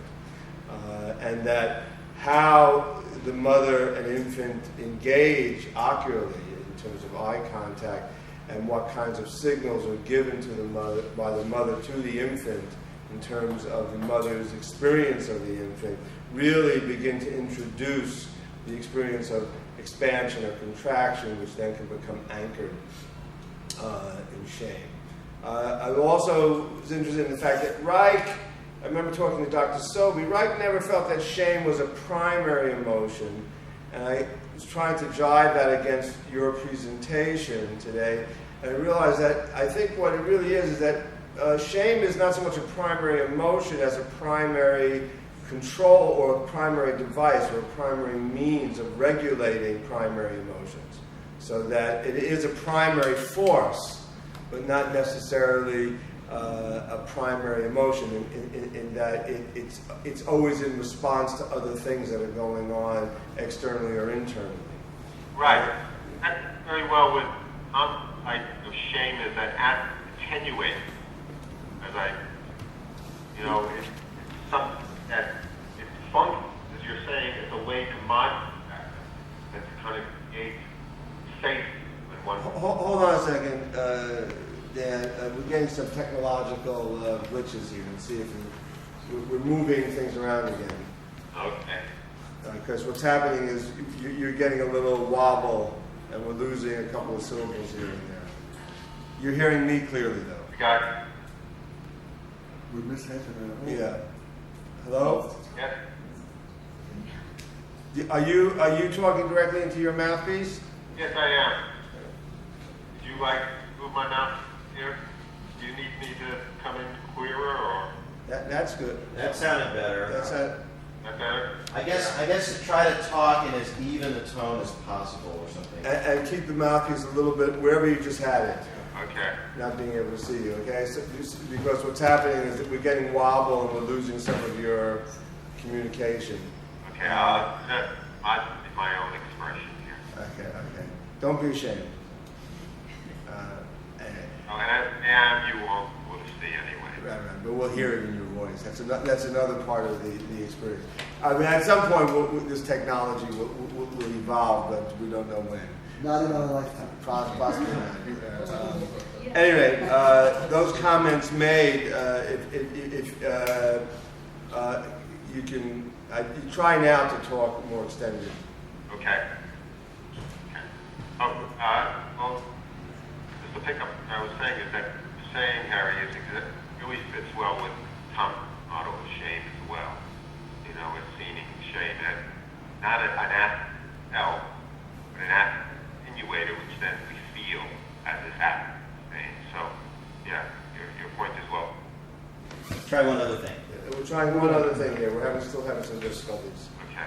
A: And that how the mother and infant engage ocularly in terms of eye contact, and what kinds of signals are given to the mother, by the mother to the infant, in terms of the mother's experience of the infant, really begin to introduce the experience of expansion or contraction, which then can become anchored in shame. I also was interested in the fact that Reich, I remember talking to Dr. Sobey, Reich never felt that shame was a primary emotion, and I was trying to jive that against your presentation today, and I realized that I think what it really is that shame is not so much a primary emotion as a primary control or a primary device or a primary means of regulating primary emotions. So that it is a primary force, but not necessarily a primary emotion in that it's always in response to other things that are going on externally or internally.
C: Right. That's very well with idea of shame is that attenuating. It's something that it's functional, as you're saying, it's a way to modulate that and to kind of create safety when one.
A: Hold on a second, Dan. We're getting some technological glitches here, and see if we're moving things around again.
C: Okay.
A: Because what's happening is you're getting a little wobble, and we're losing a couple of syllables here and there. You're hearing me clearly, though.
C: You got it.
A: We missed half of that. Yeah. Hello?
C: Yes.
A: Are you talking directly into your mouthpiece?
C: Yes, I am. Would you like to move my mouth here? Do you need me to come in clearer, or?
A: That's good.
D: That sounded better.
C: that better?
D: I guess to try to talk in as even a tone as possible or something.
A: And keep the mouthpiece a little bit wherever you just had it.
C: Okay.
A: Not being able to see you, okay? So, because what's happening is that we're getting wobble and we're losing some of your communication.
C: Okay, I'll present my own expression here.
A: Okay. Don't be ashamed.
C: And you won't be able to see anyway.
A: Right. But we'll hear it in your voice. That's another part of the experience. I mean, at some point, this technology will evolve, but we don't know when.
E: Not in our lifetime.
A: Possibly not. Anyway, those comments made, if you can, you try now to talk more extended.
C: Okay. Well, just to pick up what I was saying is that the saying, Harry, is it really fits well with Tom's motto of shame as well. You know, it's seeing shame as not an L, but an attenuator, which then we feel as it happens. So, yeah, your point is well.
D: Try one other thing.
A: We're trying one other thing here. We're still having some difficulties.
C: Okay.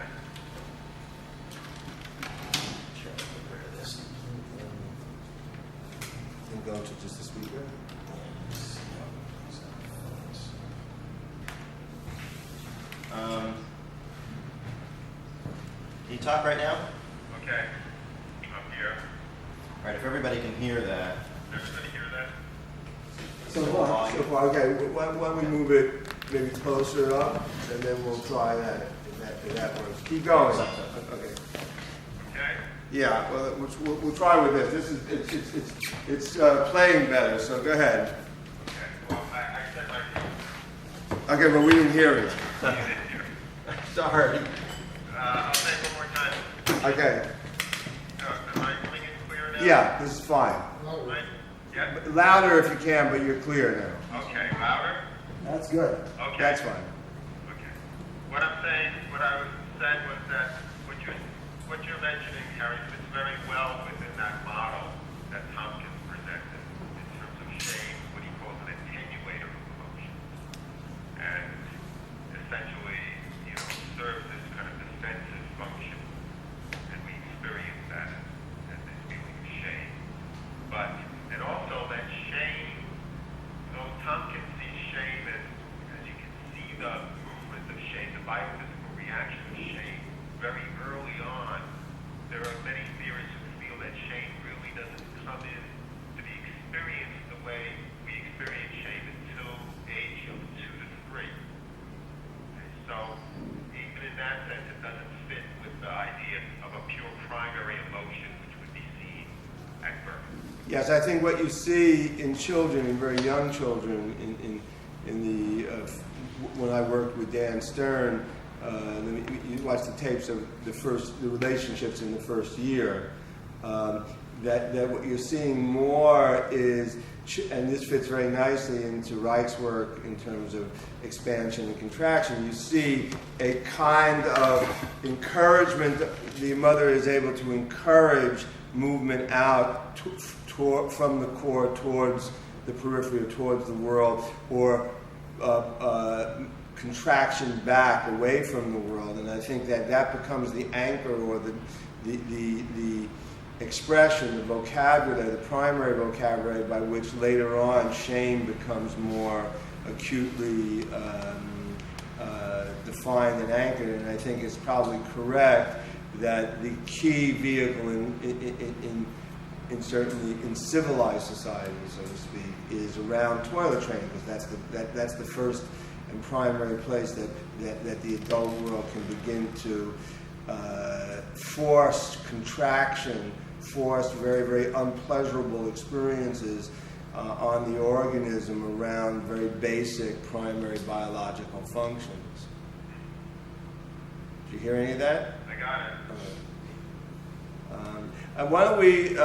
A: And go to just the speaker.
D: Can you talk right now?
C: Okay. I'm here.
D: All right, if everybody can hear that.
C: Everybody hear that?
E: So far.
A: So far, okay. Why don't we move it maybe closer up, and then we'll try that if that works. Keep going. Okay.
C: Okay.
A: Yeah. Well, we'll try with this. It's playing better. So go ahead.
C: Okay. Well, I said my
A: Okay, but we didn't hear it.
C: you didn't hear.
D: Sorry.
C: I'll say it one more time.
A: Okay.
C: Am I coming in clear now?
A: Yeah, this is fine.
C: Right? Yeah?
A: Louder if you can, but you're clear now.
C: Okay, louder?
E: That's good.
C: Okay.
A: That's fine.
C: Okay. What I'm saying, what I was said was that what you're mentioning, Harry, fits very well within that model that Tompkins presented in terms of shame, what he calls an attenuator of emotion. And essentially, serves this kind of defensive function. And we experience that as this feeling of shame. And also that shame, though Tompkins sees shame as you can see the movement of shame, the biophysical reaction of shame, very early on, there are many theorists who feel that shame really doesn't come in to be experienced the way we experience shame until age of 2 to 3. And so, even in that sense, it doesn't fit with the idea of a pure primary emotion which would be seen at birth.
A: Yes, I think what you see in children, in very young children, when I worked with Dan Stern, you watch the tapes of the relationships in the first year. That what you're seeing more is, and this fits very nicely into Reich's work in terms of expansion and contraction. You see a kind of encouragement. The mother is able to encourage movement out from the core towards the periphery or towards the world, or contraction back away from the world. And I think that becomes the anchor, or the expression, the vocabulary, the primary vocabulary by which later on shame becomes more acutely defined and anchored. And I think it's probably correct that the key vehicle certainly in civilized society, so to speak, is around toilet training, because that's the first and primary place that the adult world can begin to force contraction, force very, very unpleasurable experiences on the organism around very basic primary biological functions. Did you hear any of that?
C: I got it.
A: Why don't we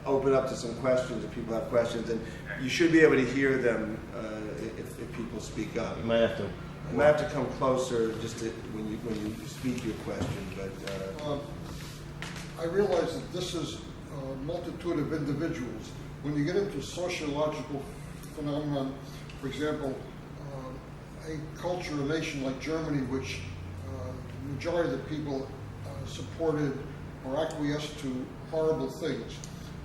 A: open up to some questions if people have questions, and you should be able to hear them if people speak up.
D: You might have to.
A: You might have to come closer just when you speak your question. But
E: I realize that this is a multitude of individuals. When you get into sociological phenomenon, for example, a culture, a nation like Germany, which the majority of the people supported or acquiesced to horrible things.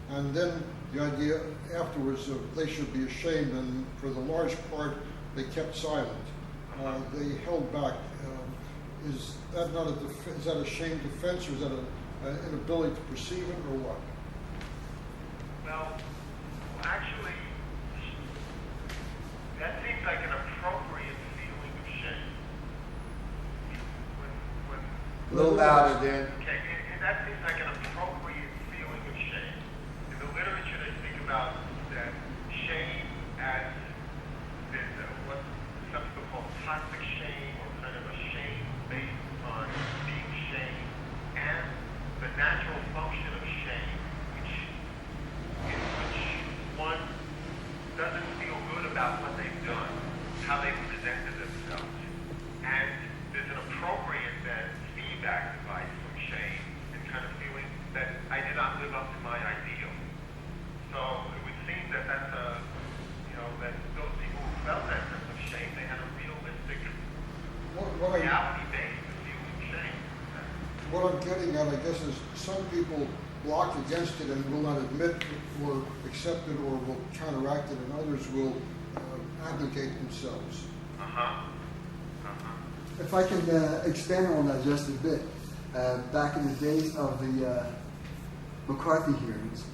E: And then the idea afterwards of they should be ashamed, and for the large part, they kept silent. They held back. Is that not is that a shame defense, or is that an inability to perceive it, or what?
C: Well, actually, that seems like an appropriate feeling of shame.
A: A little louder, Dan.
C: Okay, and that seems like an appropriate feeling of shame. In the literature, they speak about that shame as what some people call toxic shame, or kind of a shame based on being shamed, and the natural function of shame, in which one doesn't feel good about what they've done, how they've presented themselves. And there's an appropriate then feedback device from shame, and kind of feeling that I did not live up to my ideal. So it would seem that that's that those people who felt that sense of shame, they had a realistic, reality-based feeling of shame.
E: What I'm getting at, I guess, is some people block against it and will not admit or accept it, or will counteract it, and others will abnegate themselves.
F: If I can expand on that just a bit, back in the days of the McCarthy hearings,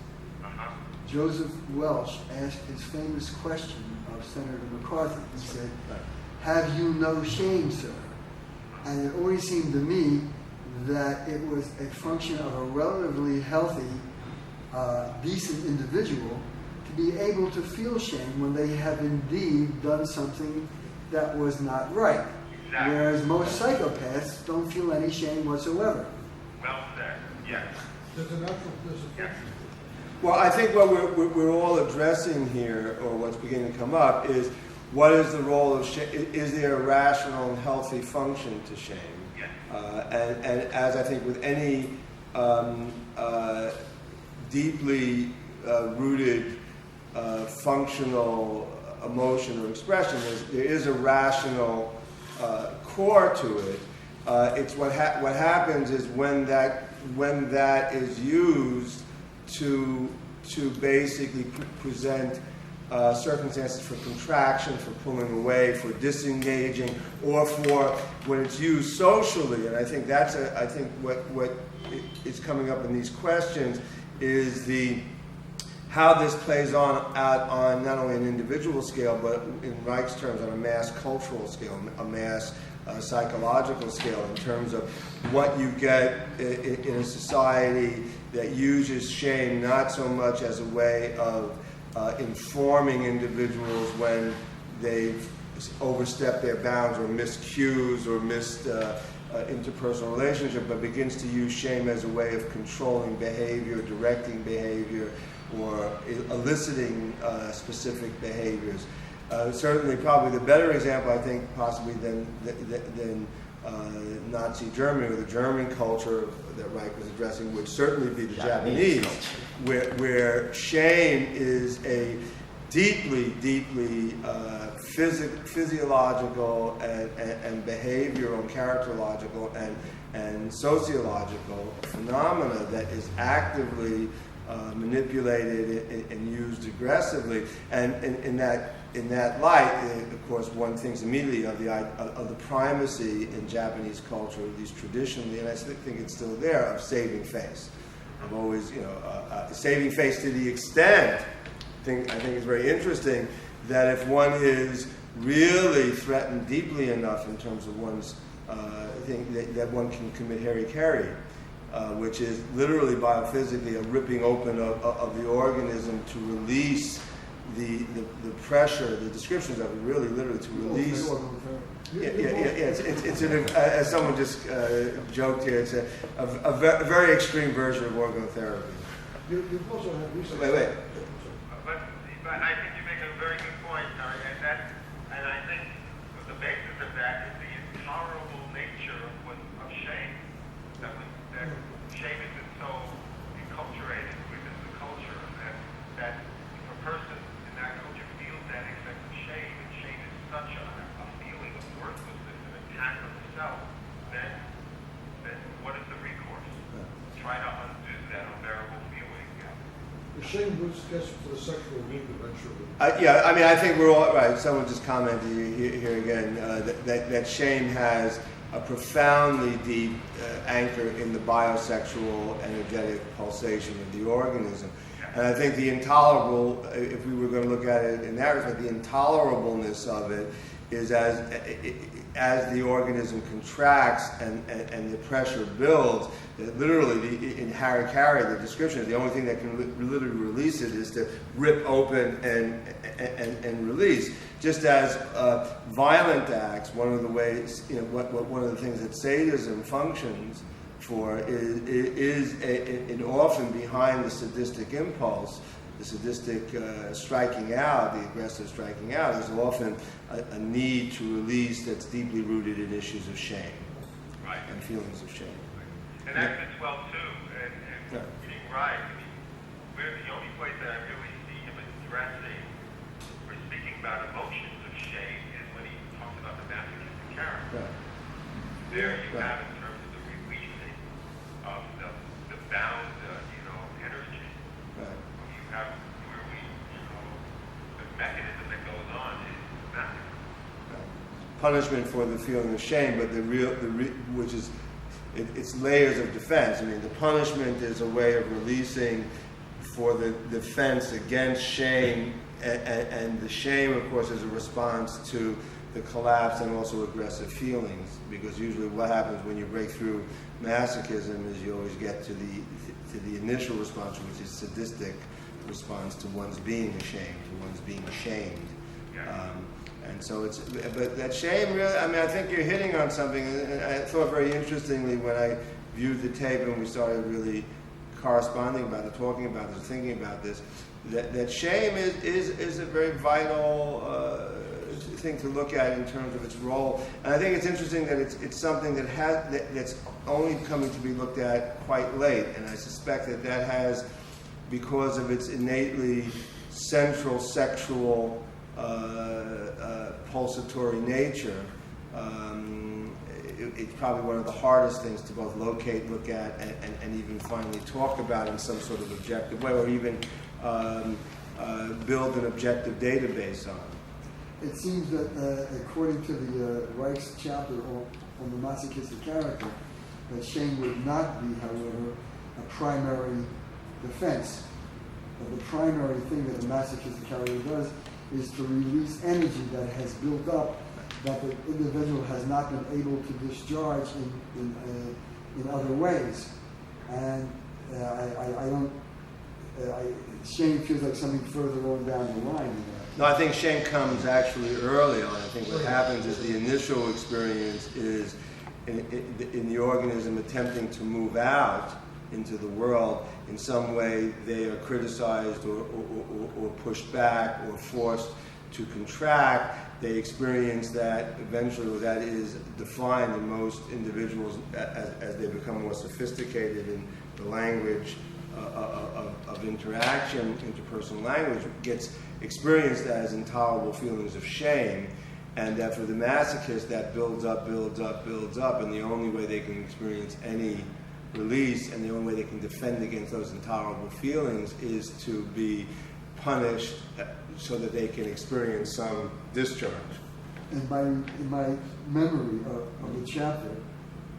F: Joseph Welch asked his famous question of Senator McCarthy. He said, "Have you no shame, sir?" And it always seemed to me that it was a function of a relatively healthy, decent individual to be able to feel shame when they have indeed done something that was not right.
C: Exactly.
F: Whereas most psychopaths don't feel any shame whatsoever.
C: Well said, yes.
E: There's a natural,
C: Yes.
A: Well, I think what we're all addressing here, or what's beginning to come up, is what is the role of shame? Is there a rational and healthy function to shame?
C: Yes.
A: And as I think with any deeply rooted functional emotion or expression, there is a rational core to it. It's what happens is when that is used to basically present circumstances for contraction, for pulling away, for disengaging, or for when it's used socially. And I think what is coming up in these questions is how this plays out on not only an individual scale, but in Reich's terms, on a mass cultural scale, a mass psychological scale, in terms of what you get in a society that uses shame not so much as a way of informing individuals when they've overstepped their bounds or missed cues or missed interpersonal relationship, but begins to use shame as a way of controlling behavior, directing behavior, or eliciting specific behaviors. Certainly, probably the better example, I think, possibly than Nazi Germany, or the German culture that Reich was addressing, would certainly be the Japanese, where shame is a deeply physiological and behavioral and characterological and sociological phenomena that is actively manipulated and used aggressively. And in that light, of course, one thinks immediately of the primacy in Japanese culture, at least traditionally, and I think it's still there, of saving face. I've always, saving face to the extent, I think it's very interesting, that if one is really threatened deeply enough in terms of one's thing, that one can commit harikari, which is literally biophysically a ripping open of the organism to release the pressure. The descriptions of it really literally to release. It's as someone just joked here. It's a very extreme version of orgotherapy.
E: You've also had research.
A: Wait.
C: But I think you make a very good point, Harry, and I think the basis of that is the intolerable nature of shame. That shame has been so enculturated within the culture that if a person in that culture feels that excessive shame, and shame is such a feeling of
E: shame gets to the sexual need eventually.
A: Yeah, I mean, I think we're all right. Someone just commented here again that shame has a profoundly deep anchor in the biosexual energetic pulsation of the organism. And I think the intolerable, if we were going to look at it in that respect, the intolerableness of it is as the organism contracts and the pressure builds, literally in Harry Carey, the description is the only thing that can literally release it is to rip open and release. Just as violent acts, one of the ways, one of the things that sadism functions for is often behind the sadistic impulse, the sadistic striking out, the aggressive striking out, is often a need to release that's deeply rooted in issues of shame and feelings of shame.
C: And that fits well too. And being right, I mean, we're the only place that I really see him addressing or speaking about emotions of shame is when he talks about the masochistic character. There you have in terms of the releasing of the bound, energy. You have where the mechanism that goes on is masochist.
A: Punishment for the feeling of shame, but which is it's layers of defense. I mean, the punishment is a way of releasing for the defense against shame, and the shame, of course, is a response to the collapse and also aggressive feelings. Because usually, what happens when you break through masochism is you always get to the initial response, which is sadistic response to one's being ashamed, to one's being shamed. And so but that shame really, I mean, I think you're hitting on something. And I thought very interestingly when I viewed the tape and we started really corresponding about it, talking about this, thinking about this, that shame is a very vital thing to look at in terms of its role. And I think it's interesting that it's something that's only coming to be looked at quite late. And I suspect that has, because of its innately central sexual pulsatory nature, it's probably one of the hardest things to both locate, look at, and even finally talk about in some sort of objective way, or even build an objective database on.
F: It seems that according to the Reich's chapter on the masochistic character, that shame would not be, however, a primary defense. But the primary thing that the masochistic character does is to release energy that has built up that the individual has not been able to discharge in other ways. And shame feels like something further on down the line.
A: No, I think shame comes actually early on. I think what happens is the initial experience is in the organism attempting to move out into the world. In some way they are criticized or pushed back or forced to contract. They experience that eventually that is defined in most individuals as they become more sophisticated in the language of interaction, interpersonal language, gets experienced as intolerable feelings of shame. And that for the masochist that builds up, and the only way they can experience any release and the only way they can defend against those intolerable feelings is to be punished so that they can experience some discharge.
F: In my memory of the chapter,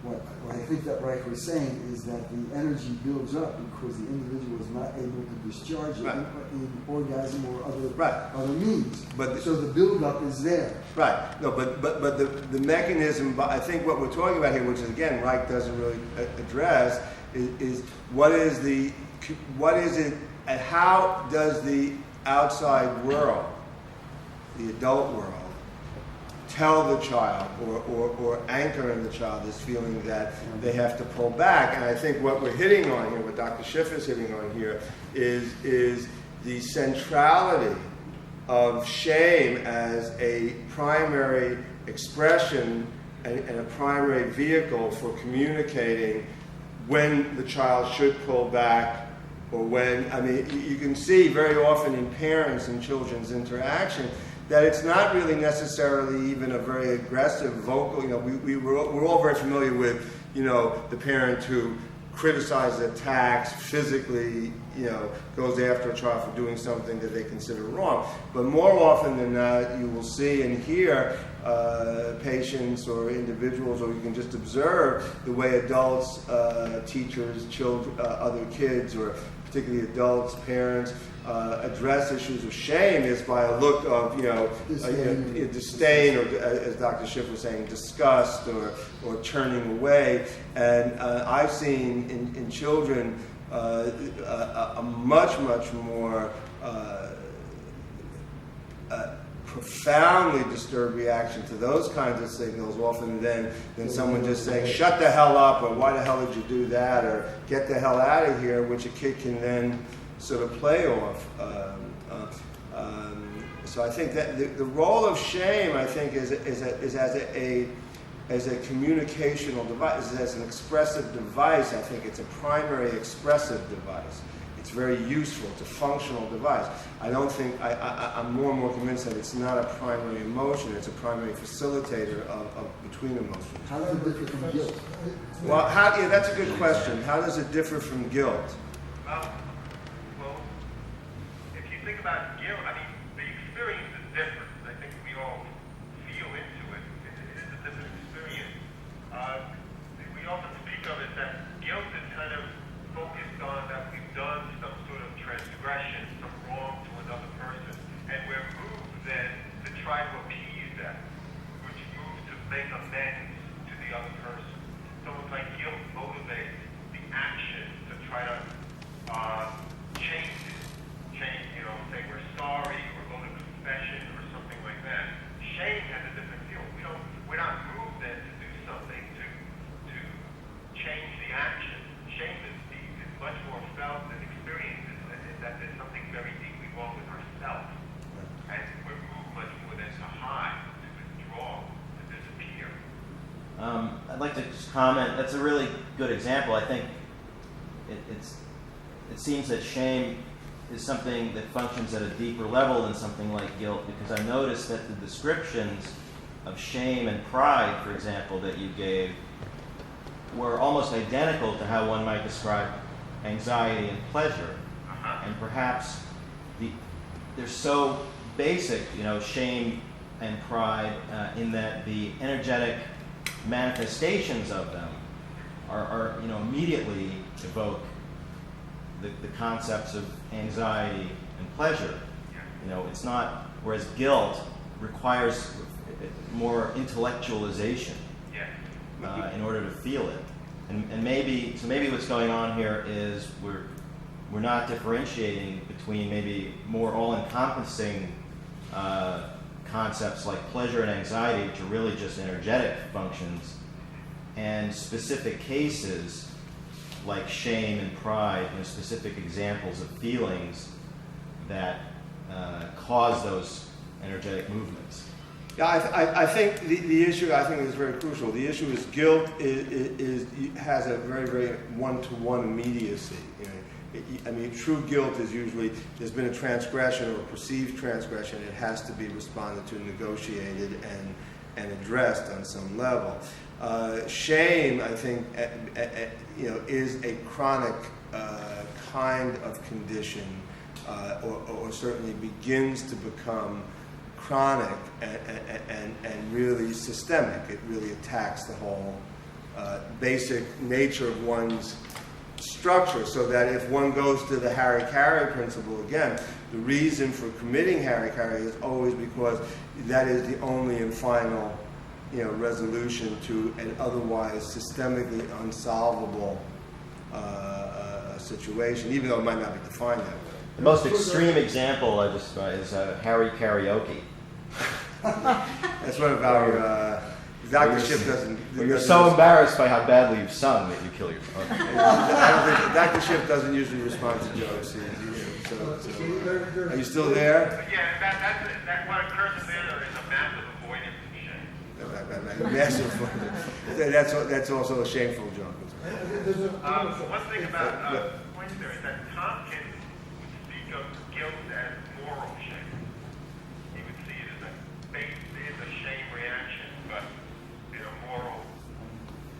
F: what I think that Reich was saying is that the energy builds up because the individual is not able to discharge it in orgasm or other means. So the build-up is there.
A: Right. No, but the mechanism, I think what we're talking about here, which is again Reich doesn't really address, is what is it, and how does the outside world, the adult world, tell the child or anchor in the child this feeling that they have to pull back. And I think what we're hitting on here, what Dr. Schiff is hitting on here, is the centrality of shame as a primary expression and a primary vehicle for communicating when the child should pull back or when, I mean, you can see very often in parents and children's interaction that it's not really necessarily even a very aggressive vocal, we're all very familiar with, the parent who criticizes, attacks, physically, goes after a child for doing something that they consider wrong. But more often than not, you will see and hear patients or individuals, or you can just observe the way adults, teachers, children, other kids, or particularly adults, parents, address issues of shame is by a look of, disdain, or as Dr. Schiff was saying, disgust, or turning away. And I've seen in children a much more profoundly disturbed reaction to those kinds of signals often than someone just saying, shut the hell up, or why the hell did you do that, or get the hell out of here, which a kid can then sort of play off. So I think that the role of shame, I think, is as a communicational device, as an expressive device. I think it's a primary expressive device. It's very useful. It's a functional device. I don't think, I'm more and more convinced that it's not a primary emotion. It's a primary facilitator of between emotions.
F: How does it differ from guilt?
A: Well, that's a good question. How does it differ from guilt?
C: Well, if you think about guilt, I mean, the experience is different. I think we all feel into it. It is a different experience. We often speak of it that guilt is kind of focused on that we've done some sort of transgression, some wrong to another person, and we're moved then to try to appease that, which moves to make amends to the other person. So it's like guilt motivates the action to try to change it. Say we're sorry, or go to confession, or something like that. Shame has a different feel. We're not moved then to do something to change the action. Shame is much more felt and experienced is that there's something very deeply wrong with ourselves. And we're moved much more than to hide, to withdraw, to disappear.
D: I'd like to just comment. That's a really good example. I think it seems that shame is something that functions at a deeper level than something like guilt, because I noticed that the descriptions of shame and pride, for example, that you gave were almost identical to how one might describe anxiety and pleasure. And perhaps they're so basic, shame and pride, in that the energetic manifestations of them are immediately evoke the concepts of anxiety and pleasure. It's not, whereas guilt requires more intellectualization in order to feel it. And maybe what's going on here is we're not differentiating between maybe more all-encompassing concepts like pleasure and anxiety, which are really just energetic functions, and specific cases like shame and pride, specific examples of feelings that cause those energetic movements.
A: Yeah, I think the issue, I think, is very crucial. The issue is guilt has a very, very one-to-one immediacy. True guilt is usually there's been a transgression or a perceived transgression. It has to be responded to, negotiated, and addressed on some level. Shame, I think, is a chronic kind of condition, or certainly begins to become chronic and really systemic. It really attacks the whole basic nature of one's structure, so that if one goes to the Harry-Carry principle again, the reason for committing Harry-Carry is always because that is the only and final resolution to an otherwise systemically unsolvable situation, even though it might not be defined that way.
D: The most extreme example I just is Harry Karaoke.
A: That's one of our Dr. Schiff doesn't.
D: You're so embarrassed by how badly you've sung that you kill yourself.
A: Dr. Schiff doesn't usually respond to jokes. Are you still there?
C: Yeah, that what occurs there is a massive avoidance of shame.
A: Massive. That's also a shameful joke.
C: One thing about points there is that Tompkins would speak of guilt as moral shame. He would see it as a shame reaction, but in a moral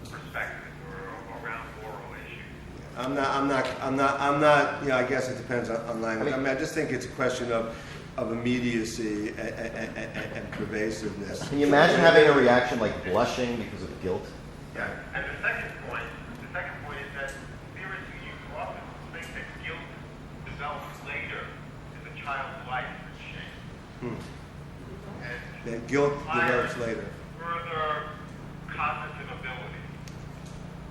C: perspective or around moral issues.
A: I'm not. You know, I guess it depends on language. I mean, I just think it's a question of immediacy and pervasiveness.
G: Can you imagine having a reaction like blushing because of guilt?
C: Yeah. And the second point is that theorists who use often think that guilt develops later in the child's life than shame. And
A: That guilt develops
C: requires
A: later.
C: further cognitive ability.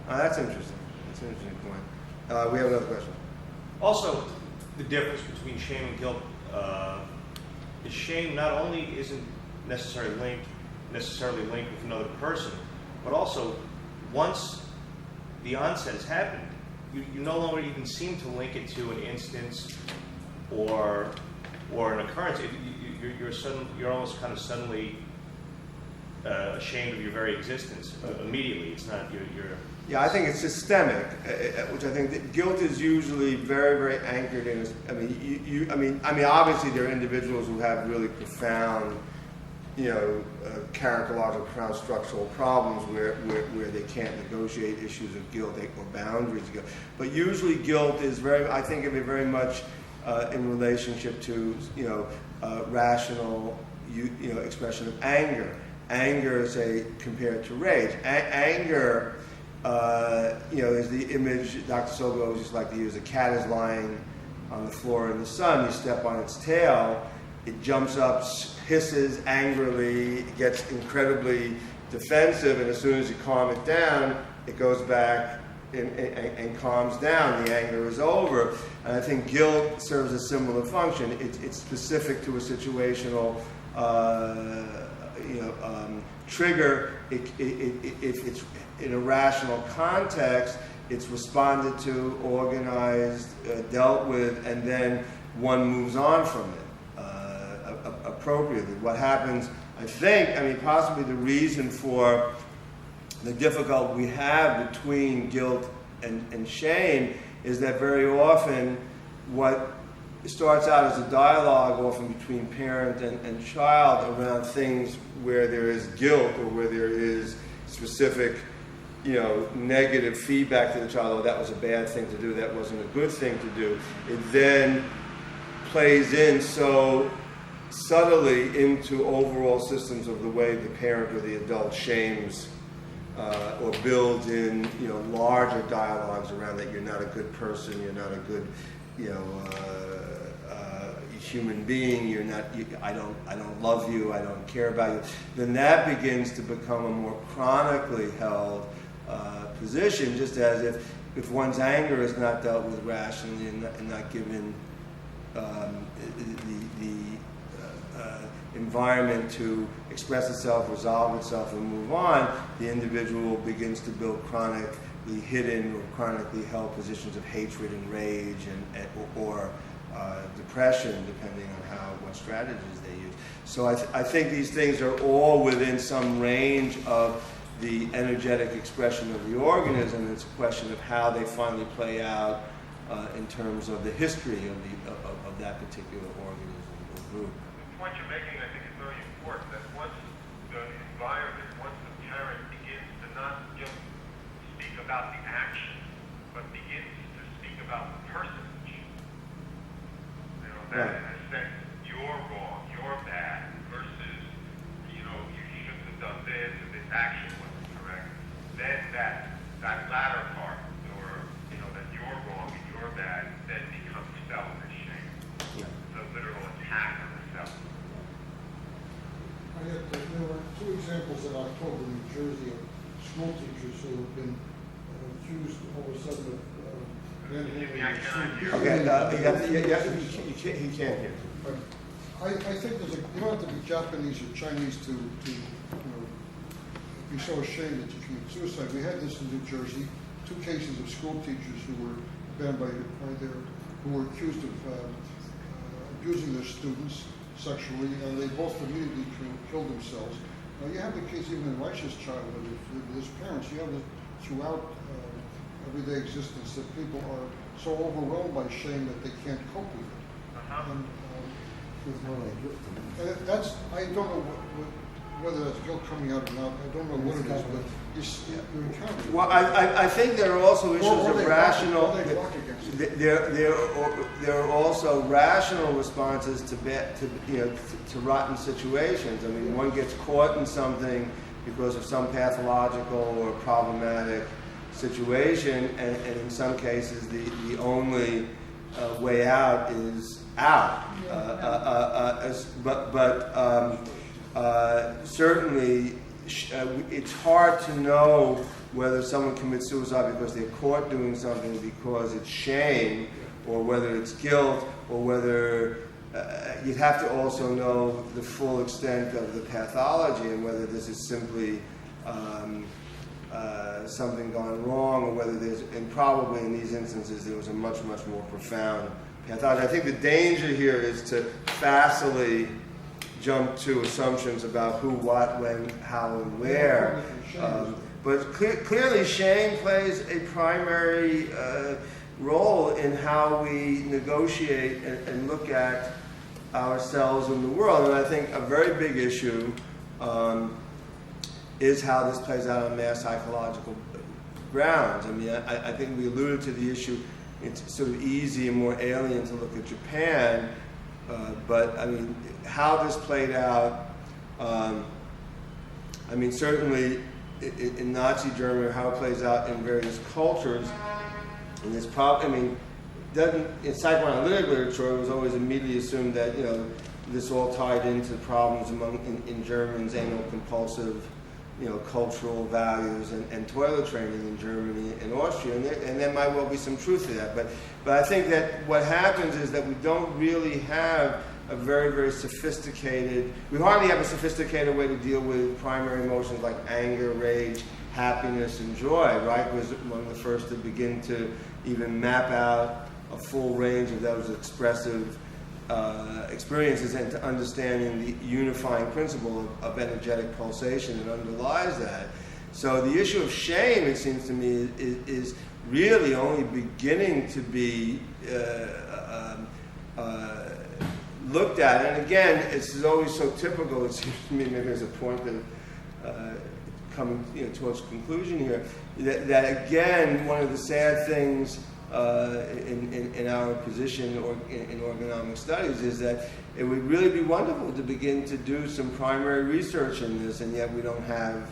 A: That's interesting. That's an interesting point. We have another question.
H: Also, the difference between shame and guilt is shame not only isn't necessarily linked with another person, but also once the onset has happened, you no longer even seem to link it to an instance or an occurrence. You're almost kind of suddenly ashamed of your very existence immediately. It's not you're.
A: Yeah, I think it's systemic, which I think that guilt is usually very, very anchored in. I mean, obviously there are individuals who have really profound, characterological, profound structural problems where they can't negotiate issues of guilt or boundaries of guilt. But usually guilt is I think of it very much in relationship to, rational, expression of anger. Anger, say, compared to rage. Anger. Is the image Dr. Sobel always used to like to use. A cat is lying on the floor in the sun. You step on its tail, it jumps up, hisses angrily, gets incredibly defensive, and as soon as you calm it down, it goes back and calms down. The anger is over. And I think guilt serves a similar function. It's specific to a situational trigger. If it's in a rational context, it's responded to, organized, dealt with, and then one moves on from it appropriately. What happens, I think, possibly the reason for the difficulty we have between guilt and shame is that very often what starts out as a dialogue often between parent and child around things where there is guilt or where there is specific negative feedback to the child. Oh, that was a bad thing to do, that wasn't a good thing to do. It then plays in so subtly into overall systems of the way the parent or the adult shames or builds in larger dialogues around that you're not a good person, you're not a good human being, I don't love you, I don't care about you, then that begins to become a more chronically held position, just as if one's anger is not dealt with rationally and not given the environment to express itself, resolve itself, and move on, the individual begins to build chronically hidden or chronically held positions of hatred and rage or depression, depending on what strategies they use. So I think these things are all within some range of the energetic expression of the organism. It's a question of how they finally play out in terms of the history of that particular organism or group.
C: The point you're making, I think, is very important, that once the environment, once the parent begins to not just speak about the action, but begins to speak about the personage, that in a sense, you're wrong, you're bad, versus, you shouldn't have done this, or this action wasn't correct, then that latter part, or, that you're wrong and you're bad, then becomes self as shame.
A: Yeah.
C: It's a literal attack on the self.
E: There were two examples in October in New Jersey of school teachers who have been accused all of a sudden of
A: He can't hear.
E: I think you don't have to be Japanese or Chinese to be so ashamed that you commit suicide. We had this in New Jersey, 2 cases of school teachers who were banned who were accused of abusing their students sexually, and they both immediately killed themselves. Now you have the case even in righteous childhood with his parents. You have it throughout everyday existence that people are so overwhelmed by shame that they can't cope with it. And that's, I don't know whether that's guilt coming out or not, I don't know what it is, but you encounter it.
A: Well, I think there are also issues
E: Or
A: of
E: they
A: rational.
E: or they walk against it.
A: There are also rational responses to rotten situations. I mean, one gets caught in something because of some pathological or problematic situation, and in some cases, the only way out is out. Certainly, it's hard to know whether someone commits suicide because they're caught doing something because it's shame, or whether it's guilt, or whether you'd have to also know the full extent of the pathology and whether this is simply something gone wrong, or whether there's, and probably in these instances, there was a much, much more profound pathology. I think the danger here is to facilely jump to assumptions about who, what, when, how, and where. But clearly, shame plays a primary role in how we negotiate and look at ourselves in the world. And I think a very big issue is how this plays out on mass psychological grounds. I mean, I think we alluded to the issue. It's sort of easy and more alien to look at Japan, but I mean, how this played out. I mean, certainly in Nazi Germany, how it plays out in various cultures. And this problem, I mean, in psychoanalytic literature, it was always immediately assumed that, you know, this all tied into problems in Germans, anal compulsive, you know, cultural values and toilet training in Germany and Austria, and there might well be some truth to that. But I think that what happens is that we don't really have a very, very sophisticated, we hardly have a sophisticated way to deal with primary emotions like anger, rage, happiness, and joy. Reich was one of the first to begin to even map out a full range of those expressive experiences and to understanding the unifying principle of energetic pulsation that underlies that. So the issue of shame, it seems to me, is really only beginning to be looked at. And again, it's always so typical, it seems to me, maybe there's a point that coming towards conclusion here, that again, one of the sad things in our position or in orgonomic studies is that it would really be wonderful to begin to do some primary research in this, and yet we don't have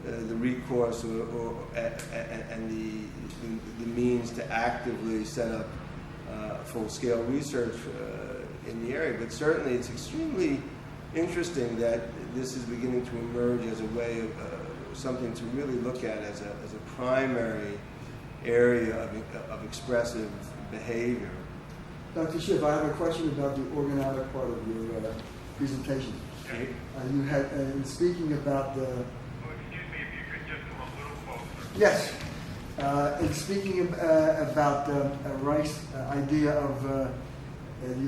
A: the recourse and the means to actively set up full-scale research in the area. But certainly it's extremely interesting that this is beginning to emerge as a way of something to really look at as a primary area of expressive behavior.
F: Dr. Schiff, I have a question about the orgonomic part of your presentation.
C: Okay.
F: You had, in speaking about the...
C: Oh, excuse me, if you could just come a little closer.
F: Yes. In speaking about Reich's idea of the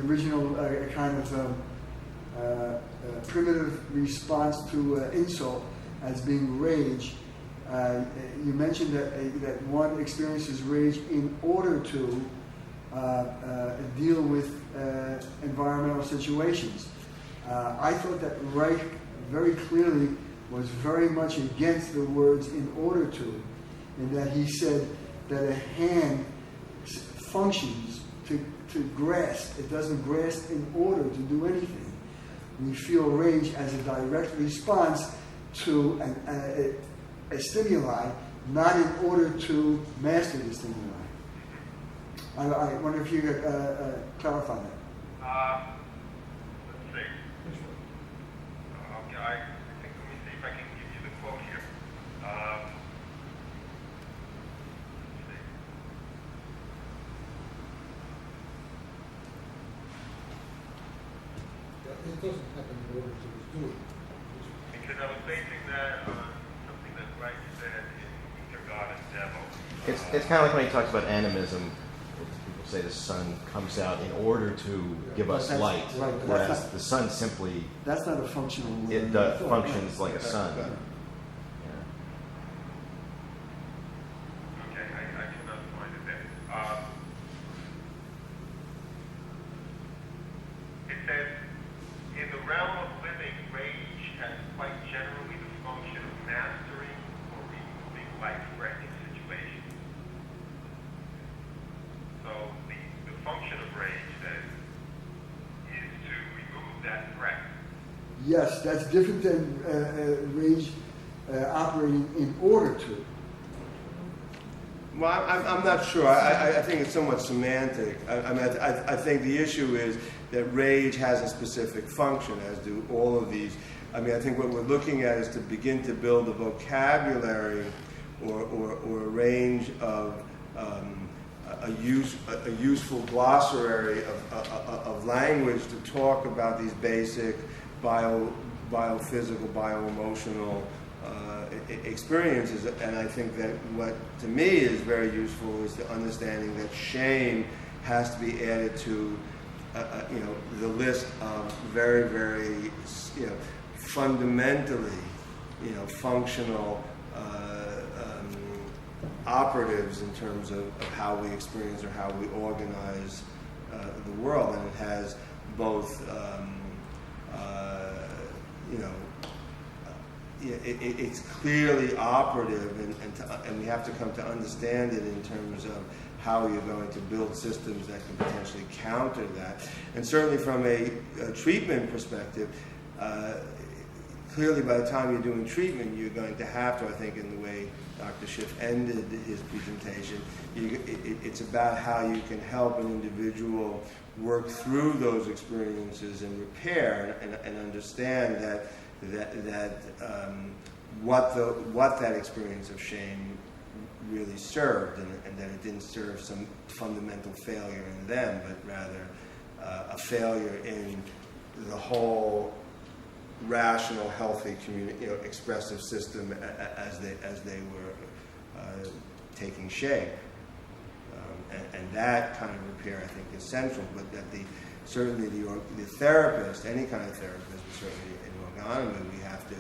F: original kind of primitive response to insult as being rage, you mentioned that one experiences rage in order to deal with environmental situations. I thought that Reich very clearly was very much against the words "in order to," in that he said that a hand functions to grasp. It doesn't grasp in order to do anything. We feel rage as a direct response to a stimuli, not in order to master the stimuli. I wonder if you could clarify that.
C: Let's see. Okay, I think, let me see if I can give you the quote here. Let's see.
E: It doesn't happen in order to do it.
C: Because I was basing that on something that Reich said in Ether, God, and Devil.
G: It's kind of like when he talks about animism. People say the sun comes out in order to give us
F: That's
G: light,
F: right, but
G: whereas
F: that's not-
G: the sun simply
F: That's not a functional word.
G: it functions like a sun.
C: Okay, I cannot find it there. It says, in the realm of living, rage has quite
F: Yes, that's different than rage operating in order to.
A: Well, I'm not sure. I think it's somewhat semantic. I think the issue is that rage has a specific function, as do all of these. I think what we're looking at is to begin to build a vocabulary or a range of a useful glossary of language to talk about these basic biophysical, bioemotional experiences. And I think that what to me is very useful is the understanding that shame has to be added to the list of very, very fundamentally functional operatives in terms of how we experience or how we organize the world. And it has both it's clearly operative, and we have to come to understand it in terms of how you're going to build systems that can potentially counter that. And certainly from a treatment perspective, clearly by the time you're doing treatment, you're going to have to, I think in the way Dr. Schiff ended his presentation, it's about how you can help an individual work through those experiences and repair and understand that what that experience of shame really served, and that it didn't serve some fundamental failure in them, but rather a failure in the whole rational, healthy, expressive system as they were taking shape. And that kind of repair, I think, is central. But that certainly the therapist, any kind of therapist, but certainly in Orgonomy, we have to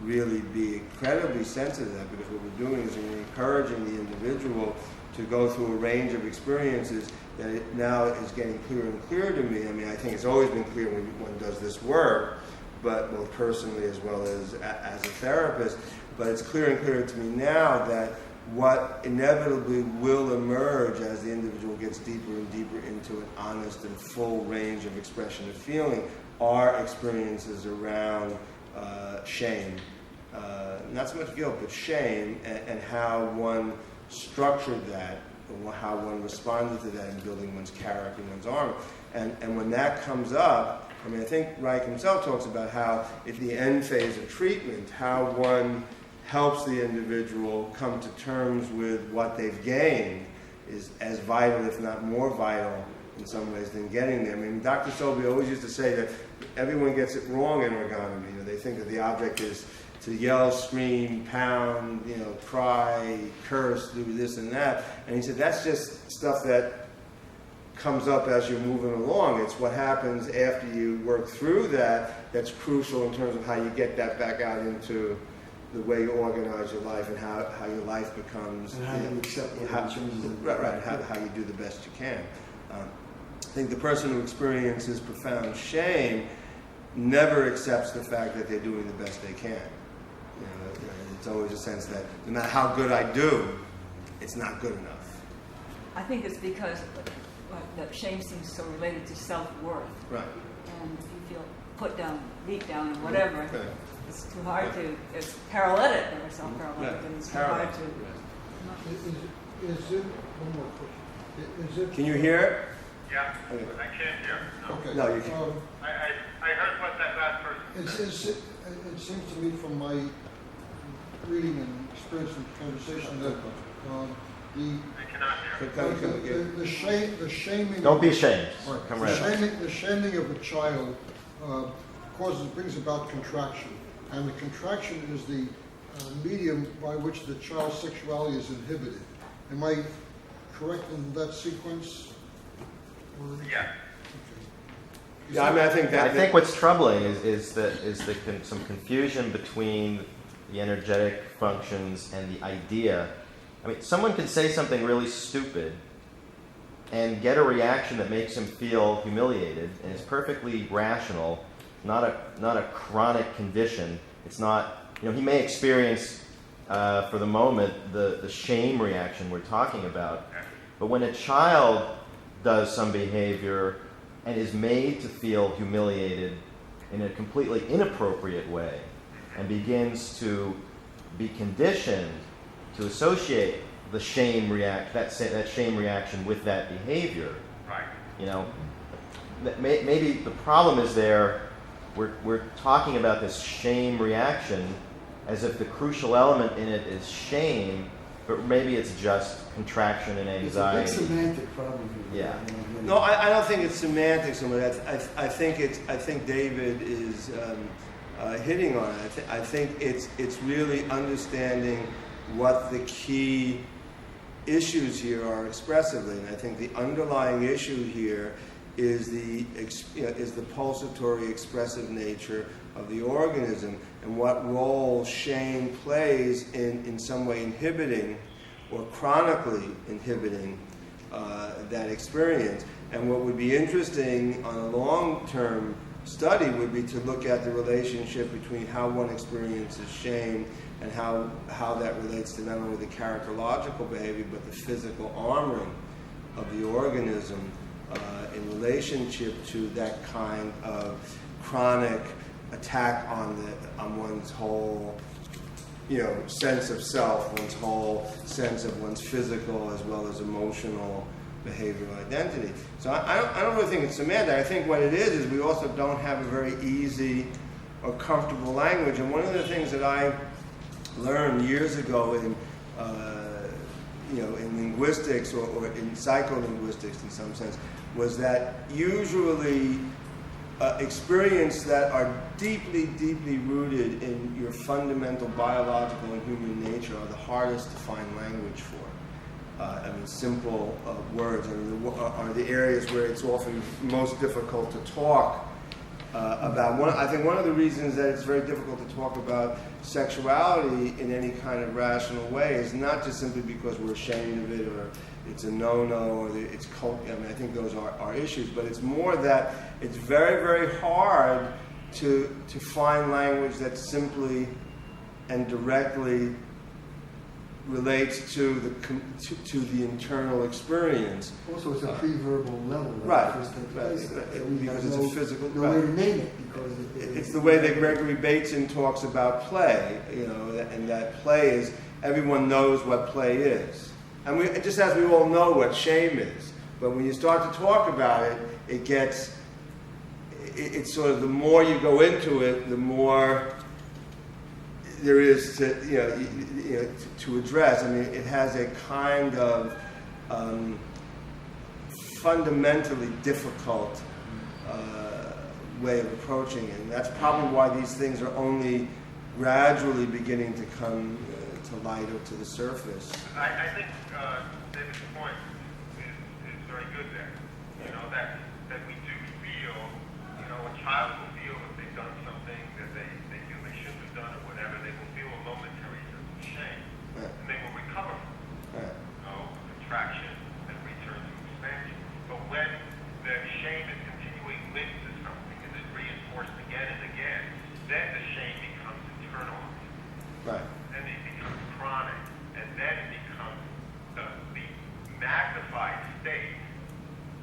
A: really be incredibly sensitive to that, because what we're doing is we're encouraging the individual to go through a range of experiences that it now is getting clearer and clearer to me. I think it's always been clear when one does this work, but both personally as well as a therapist. But it's clearer and clearer to me now that what inevitably will emerge as the individual gets deeper and deeper into an honest and full range of expression of feeling are experiences around shame. Not so much guilt, but shame, and how one structured that, or how one responded to that in building one's character, one's armor. And when that comes up, I think Reich himself talks about how, at the end phase of treatment, how one helps the individual come to terms with what they've gained is as vital, if not more vital, in some ways, than getting there. Dr. Sobey always used to say that everyone gets it wrong in orgonomy. They think that the object is to yell, scream, pound, cry, curse, do this and that. And he said that's just stuff that comes up as you're moving along. It's what happens after you work through that that's crucial in terms of how you get that back out into the way you organize your life, and how your life becomes,
F: and how you accept it,
A: how you do the best you can. I think the person who experiences profound shame never accepts the fact that they're doing the best they can. It's always a sense that no matter how good I do, it's not good enough.
I: I think it's because that shame seems so related to self-worth.
A: Right.
I: And if you feel put down, beat down, or whatever,
A: Okay.
I: it's too hard to, it's paralytic or self-paralytic, and it's too hard to.
E: Is it, one more question. Is it?
A: Can you hear it?
C: Yeah,
A: Okay.
C: I can't hear. No.
E: Okay.
A: No, you can't.
C: I heard what that last person said.
E: It seems to me from my reading and experience and conversation that
C: I cannot hear.
E: the shaming.
G: Don't be ashamed.
E: Right.
G: Come right up.
E: The shaming of a child brings about contraction, and the contraction is the medium by which the child's sexuality is inhibited. Am I correct in that sequence?
C: Yeah.
A: Yeah, I think that.
G: I think what's troubling is some confusion between the energetic functions and the idea. Someone can say something really stupid and get a reaction that makes him feel humiliated, and it's perfectly rational, not a chronic condition. It's not, he may experience for the moment the shame reaction we're talking about, but when a child does some behavior and is made to feel humiliated in a completely inappropriate way and begins to be conditioned to associate the shame that shame reaction with that behavior.
C: Right.
G: You know, maybe the problem is there. We're talking about this shame reaction as if the crucial element in it is shame, but maybe it's just contraction and anxiety.
F: It's a big semantic problem here.
G: Yeah.
A: No, I don't think it's semantics. I think David is hitting on it. I think it's really understanding what the key issues here are expressively, and I think the underlying issue here is the pulsatory expressive nature of the organism and what role shame plays in some way inhibiting or chronically inhibiting that experience. And what would be interesting on a long-term study would be to look at the relationship between how one experiences shame and how that relates to not only the characterological behavior but the physical armoring of the organism in relationship to that kind of chronic attack on one's whole, sense of self, one's whole sense of one's physical as well as emotional behavioral identity. So I don't really think it's semantic. I think what it is we also don't have a very easy or comfortable language. And one of the things that I learned years ago in linguistics or in psycholinguistics in some sense was that usually experiences that are deeply, deeply rooted in your fundamental biological and human nature are the hardest to find language for. Simple words are the areas where it's often most difficult to talk about. I think one of the reasons that it's very difficult to talk about sexuality in any kind of rational way is not just simply because we're ashamed of it or it's a no-no or it's cult. I think those are issues, but it's more that it's very, very hard to find language that simply and directly relates to the internal experience.
F: Also, it's a pre-verbal level.
A: Right.
F: Because
A: it's a physical.
F: No way to name it because
A: it's the way that Gregory Bateson talks about play. And that play is everyone knows what play is, and just as we all know what shame is. But when you start to talk about it, it's sort of the more you go into it, the more there is to address. It has a kind of fundamentally difficult way of approaching it, and that's probably why these things are only gradually beginning to come to light or to the surface.
C: I think David's point is very good there. That we do feel, a child will feel if they've done something that they feel they shouldn't have done or whatever, they will feel a momentary sense of shame.
A: Right.
C: And they will recover from it.
A: Right.
C: Contraction and return to expansion. But when the shame is continually linked to something and is reinforced again and again, then the shame becomes internalized.
A: Right.
C: Then it becomes chronic. And then it becomes the magnified state,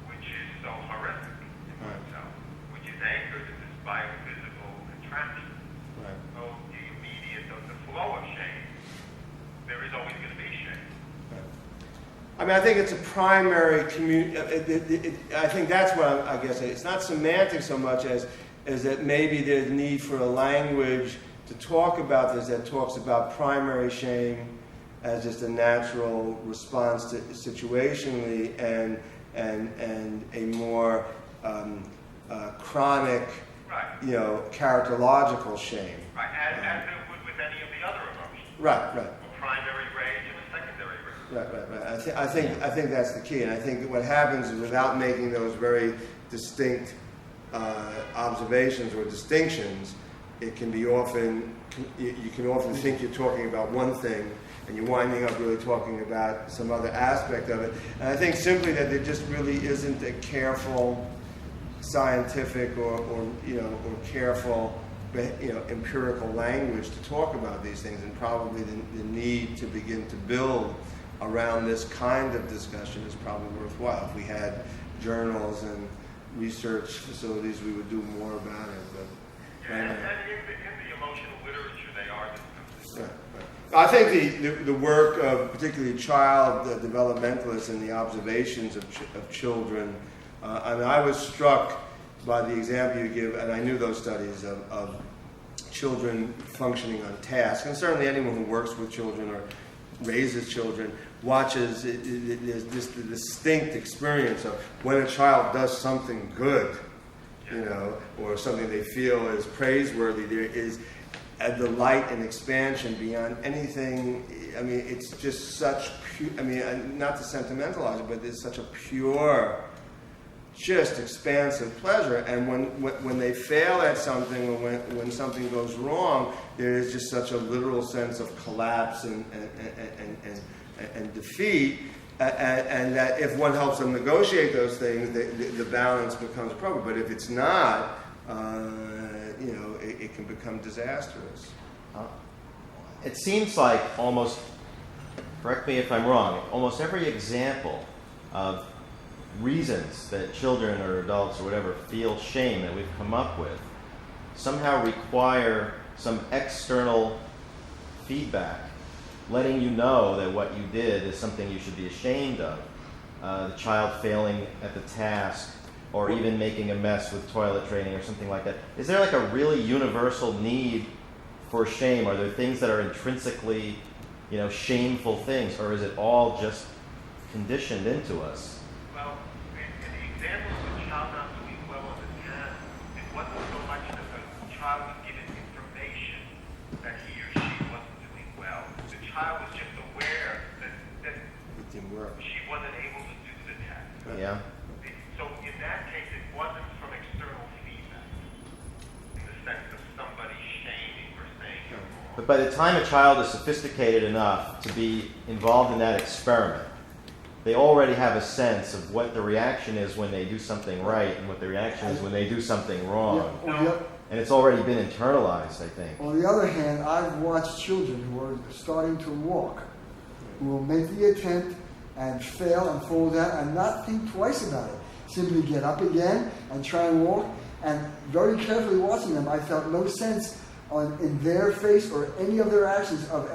C: which is so horrific in oneself, which is anchored in this biophysical contraction.
A: Right.
C: So the immediate, the flow of shame, there is always going to be shame.
A: I think it's a primary I think that's what I guess it's not semantic so much as that maybe there's need for a language to talk about this that talks about primary shame as just a natural response to situationally and a more chronic, characterological shame.
C: Right, as it would with any of the other emotions.
A: Right.
C: A primary rage and a secondary rage.
A: Right. I think that's the key, and I think that what happens is without making those very distinct observations or distinctions, it can be often you can often think you're talking about one thing, and you're winding up really talking about some other aspect of it. And I think simply that there just really isn't a careful scientific or careful empirical language to talk about these things, and probably the need to begin to build around this kind of discussion is probably worthwhile. If we had journals and research facilities, we would do more about it. But
C: Yeah, and in the emotional literature, they are discussed.
A: Right, right. I think the work of particularly child developmentalists and the observations of children, I mean, I was struck by the example you give, and I knew those studies of children functioning on task, and certainly anyone who works with children or raises children watches, there's this distinct experience of when a child does something good, you know, or something they feel is praiseworthy, there is a delight and expansion beyond anything. I mean, it's just such pure, I mean, not to sentimentalize it, but there's such a pure, just expansive pleasure. And when they fail at something, or when something goes wrong, there is just such a literal sense of collapse and defeat. And that if one helps them negotiate those things, the balance becomes appropriate. But if it's not, you know, it can become disastrous.
G: It seems like almost, correct me if I'm wrong, almost every example of reasons that children or adults or whatever feel shame that we've come up with somehow require some external feedback, letting you know that what you did is something you should be ashamed of. The child failing at the task, or even making a mess with toilet training or something like that. Is there like a really universal need for shame? Are there things that are intrinsically, you know, shameful things, or is it all just conditioned into us?
C: Well, in the example of the child not doing well on the test, it wasn't so much that the child was given information that he or she wasn't doing well. The child was just aware that
A: It didn't work.
C: she wasn't able to do the test.
G: Yeah.
C: So in that case, it wasn't from external feedback, in the sense of somebody shaming or saying you're wrong.
G: But by the time a child is sophisticated enough to be involved in that experiment, they already have a sense of what the reaction is when they do something right and what the reaction is when they do something wrong.
E: Yeah,
G: And it's already been internalized, I think.
F: on the other hand, I've watched children who are starting to walk, who will make the attempt and fail and fall down and not think twice about it. Simply get up again and try and walk. And very carefully watching them, I felt no sense in their face or any of their actions of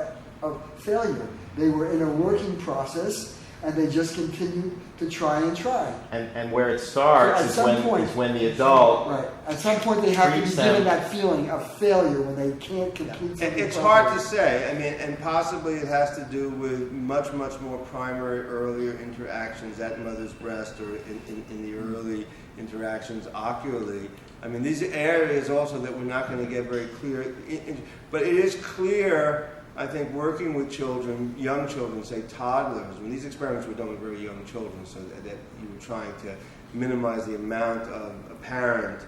F: failure. They were in a working process, and they just continued to try and try.
G: And where it starts
F: So
G: is when the adult
F: Right. At some point, they have to be
G: treats
F: given
G: them-
F: that feeling of failure when they can't complete something.
A: It's hard to say. I mean, and possibly it has to do with much, much more primary, earlier interactions at mother's breast or in the early interactions ocularly. I mean, these are areas also that we're not going to get very clear. But it is clear, I think, working with children, young children, say toddlers, when these experiments were done with very young children, so that you were trying to minimize the amount of apparent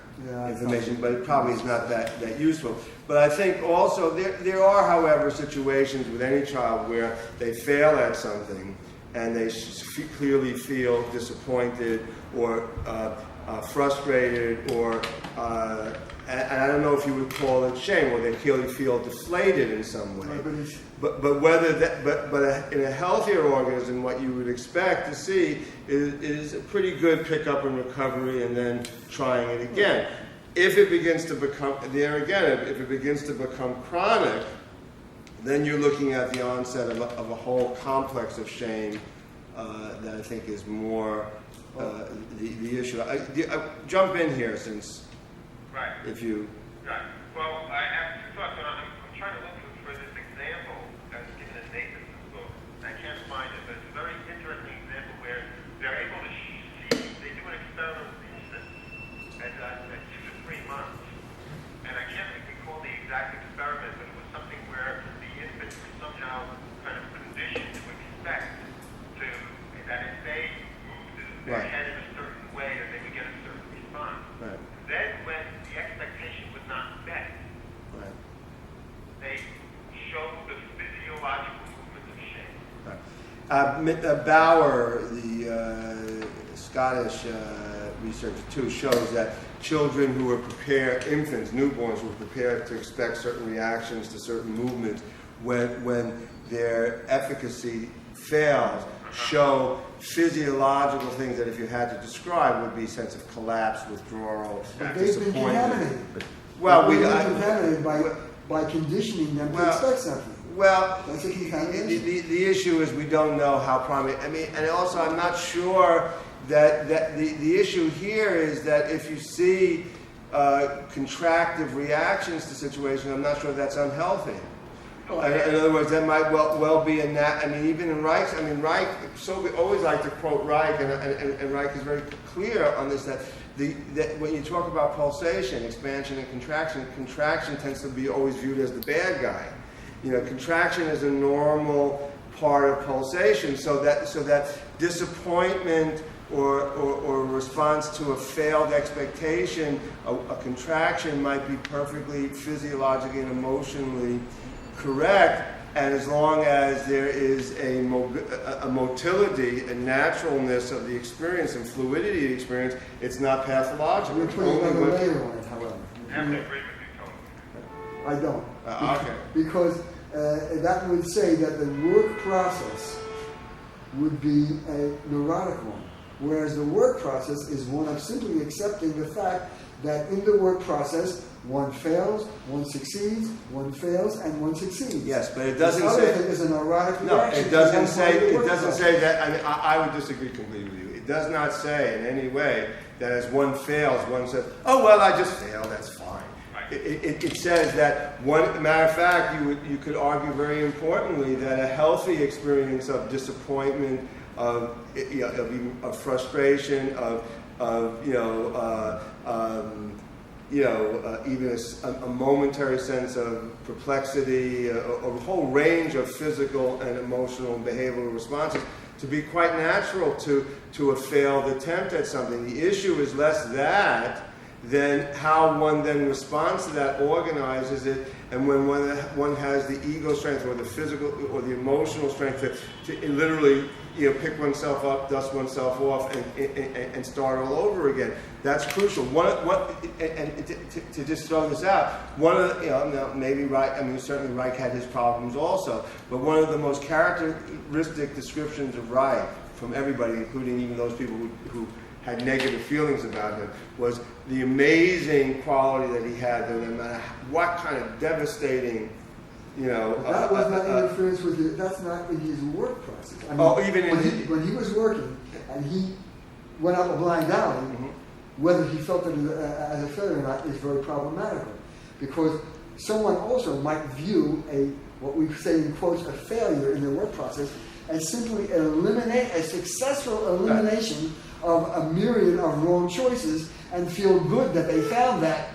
A: information, but it probably is not that useful. But I think also there are, however, situations with any child where they fail at something and they clearly feel disappointed or frustrated, or and I don't know if you would call it shame, or they clearly feel deflated in some way. But whether that, but in a healthier organism, what you would expect to see is a pretty good pickup and recovery, and then trying it again. If it begins to become, there again, if it begins to become chronic, then you're looking at the onset of a whole complex of shame that I think is more the issue. I jump in here since,
C: Right.
A: if you.
C: Right. Well, I have two thoughts, and I'm trying to look for this example that's given in Nathan's book. I can't find it, but it's a very interesting example where they're able to see, they do an experiment with infants at 2 to 3 months. And I can't recall the exact experiment, but it was something where the infants were somehow kind of conditioned to expect that if they moved their head in a certain way, that they would get a certain response.
A: Right.
C: Then when the expectation was not met, they showed the physiological movements of shame.
A: Bauer, the Scottish researcher too, shows that children who are prepared, infants, newborns who are prepared to expect certain reactions to certain movements, when their efficacy fails, show physiological things that if you had to describe would be sense of collapse, withdrawal,
F: But they've been contaminated.
A: Well,
F: They're
A: we
F: being contaminated by conditioning them to expect something.
A: Well,
F: That's a contamination.
A: the issue is we don't know how primary. I mean, and also I'm not sure that the issue here is that if you see contractive reactions to situations, I'm not sure that's unhealthy. In other words, that might well be a I mean, even in Reich. I mean, Reich. So we always like to quote Reich, and Reich is very clear on this. That when you talk about pulsation, expansion and contraction tends to be always viewed as the bad guy. You know, contraction is a normal part of pulsation. So that disappointment or response to a failed expectation, a contraction might be perfectly physiologically and emotionally correct, and as long as there is a motility, a naturalness of the experience and fluidity of the experience, it's not pathological.
F: We're putting another layer on it, however.
C: I have to agree with you totally.
F: I don't.
A: Okay.
F: Because that would say that the work process would be a neurotic one, whereas the work process is one of simply accepting the fact that in the work process, one fails, one succeeds, one fails, and one succeeds.
A: Yes, but it doesn't
F: this
A: say.
F: Other thing is a neurotic
A: No,
F: reaction.
A: it doesn't say.
F: To
A: It
F: one part of the
A: doesn't
F: work
A: say that. I mean, I would disagree completely with you. It does not say in any way that as one fails, one says, "Oh well, I just failed. That's fine." It says that one. Matter of fact, you could argue very importantly that a healthy experience of disappointment, of frustration, even a momentary sense of perplexity, a whole range of physical and emotional and behavioral responses, to be quite natural to a failed attempt at something. The issue is less that than how one then responds to that, organizes it, and when one has the ego strength or the physical or the emotional strength to literally pick oneself up, dust oneself off, and start all over again. That's crucial. To just throw this out, one of the, maybe Reich, I mean certainly Reich had his problems also, but one of the most characteristic descriptions of Reich from everybody, including even those people who had negative feelings about him, was the amazing quality that he had, that no matter what kind of devastating,
F: that was not interference with it. That's not in his work process. I mean, when he was working and he went up a blind alley, whether he felt it as a failure or not is very problematical, because someone also might view what we say in quotes a failure in their work process as simply a successful elimination of a myriad of wrong choices, and feel good that they found that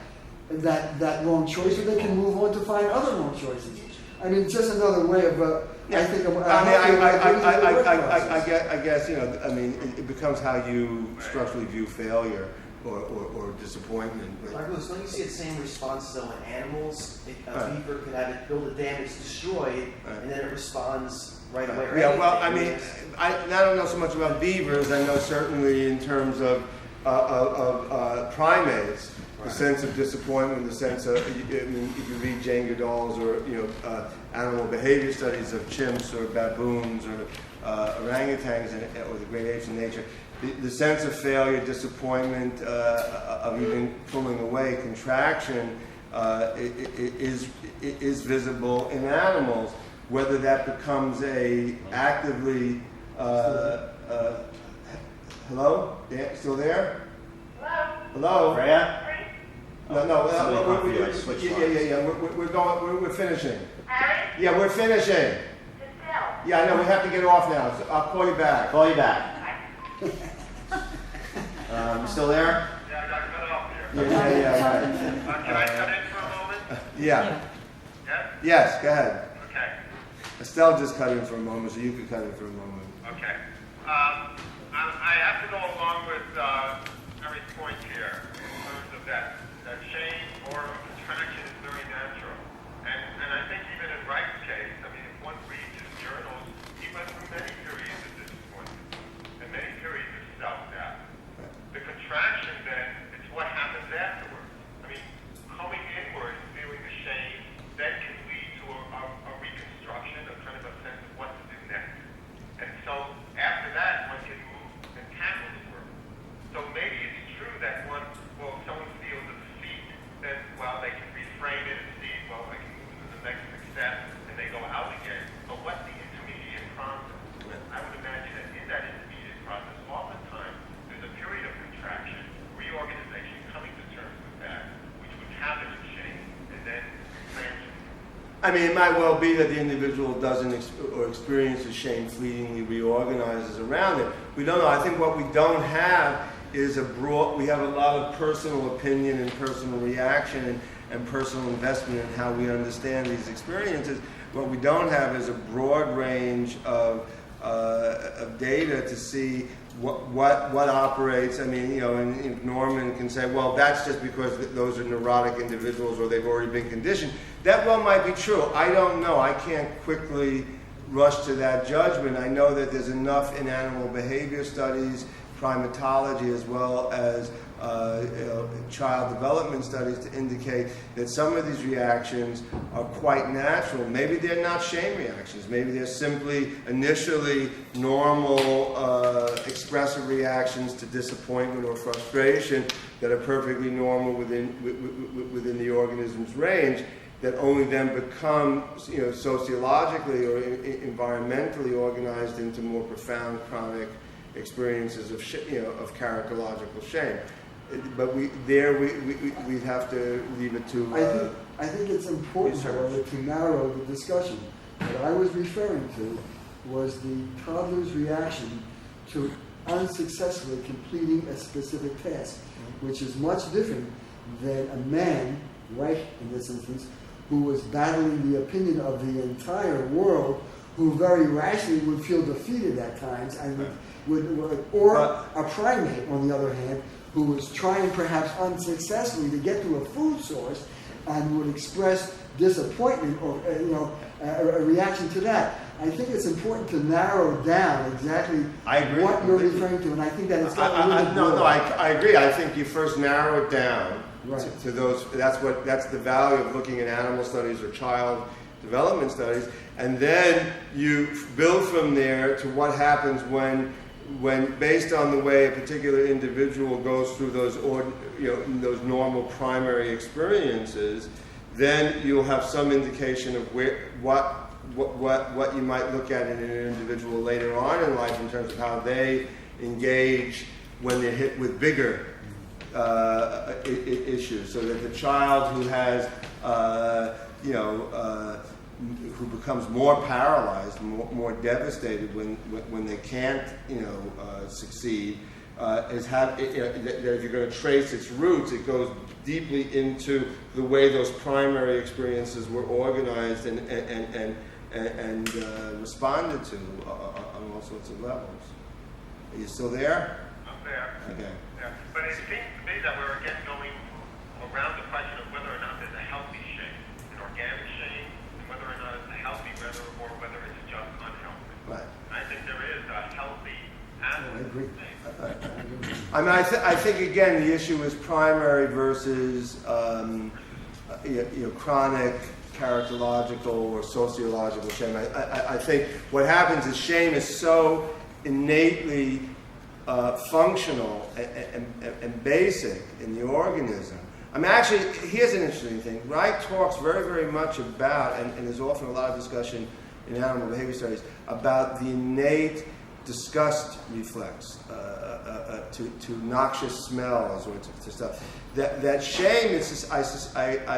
F: wrong choice, so they can move on to find other wrong choices. I mean, just another way of I guess I mean, it becomes how you structurally view failure or disappointment.
J: Marcos, don't you see the same response though in animals? A beaver could have it build a dam, it's destroyed, and then it responds right away.
A: Yeah, well, I mean, I don't know so much about beavers. I know certainly in terms of primates, the sense of disappointment, the sense of, if you read Jane Goodall's or animal behavior studies of chimps or baboons or orangutans or the great apes in nature, the sense of failure, disappointment, of even pulling away, contraction, is visible in animals. Whether that becomes a actively hello? Yeah, still there? Hello?
G: Freya?
A: No. We're finishing. Yeah, we're finishing. Yeah, I know. We have to get off now. So I'll call you back.
G: Call you back. You still there?
C: Yeah, I got cut off here.
A: Yeah.
C: Can I cut in for a moment?
A: Yeah.
C: Yes?
A: Yes. Go ahead.
C: Okay.
A: Estelle just cut in for a moment, so you could cut in for a moment.
C: Okay. I have to go along with Eric's point here in terms of that shame or contraction is very natural. And I think even in Reich's case, I mean, if one reads his journals, he went through many periods of disappointment and many periods of self-doubt. The contraction then, it's what happens afterwards. I mean, coming inward, feeling the shame, then can lead to a reconstruction, a kind of a sense of what to do next. And so after that, one can move and tackle the work. So maybe
A: mean, it might well be that the individual doesn't or experiences shame fleetingly, reorganizes around it. We don't know. I think what we don't have is we have a lot of personal opinion and personal reaction and personal investment in how we understand these experiences. What we don't have is a broad range of data to see what operates. I mean, and Norman can say, well, that's just because those are neurotic individuals or they've already been conditioned. That well might be true. I don't know. I can't quickly rush to that judgment. I know that there's enough in animal behavior studies, primatology, as well as child development studies to indicate that some of these reactions are quite natural. Maybe they're not shame reactions. Maybe they're simply initially normal expressive reactions to disappointment or frustration that are perfectly normal within the organism's range, that only then become sociologically or environmentally organized into more profound chronic experiences of characterological shame. But we'd have to leave it to.
F: I think it's important, however, to narrow the discussion. What I was referring to was the toddler's reaction to unsuccessfully completing a specific task, which is much different than a man, Reich in this instance, who was battling the opinion of the entire world, who very rationally would feel defeated at times, and or a primate, on the other hand, who was trying perhaps unsuccessfully to get to a food source and would express disappointment or a reaction to that. I think it's important to narrow down exactly what you're referring to, and I think that it's got a little bit more.
A: I agree. I think you first narrow it down to those. That's the value of looking at animal studies or child development studies, and then you build from there to what happens when based on the way a particular individual goes through those those normal primary experiences, then you'll have some indication of what you might look at in an individual later on in life in terms of how they engage when they're hit with bigger issues. So that the child who has who becomes more paralyzed, more devastated when they can't, succeed, that if you're going to trace its roots, it goes deeply into the way those primary experiences were organized and responded to on all sorts of levels. Are you still there?
C: I'm there.
A: Okay.
C: Yeah. But it seems to me that we're again going around the question of whether or not there's a healthy shame, an organic shame, and whether or not it's a healthy, or whether it's just unhealthy.
A: Right.
C: I think there is a healthy animal shame.
A: I mean, I think again the issue is primary versus chronic, characterological, or sociological shame. I think what happens is shame is so innately functional and basic in the organism. I mean, actually, here's an interesting thing. Reich talks very, very much about, and there's often a lot of discussion in animal behavior studies, about the innate disgust reflex to noxious smells or to stuff. That shame, I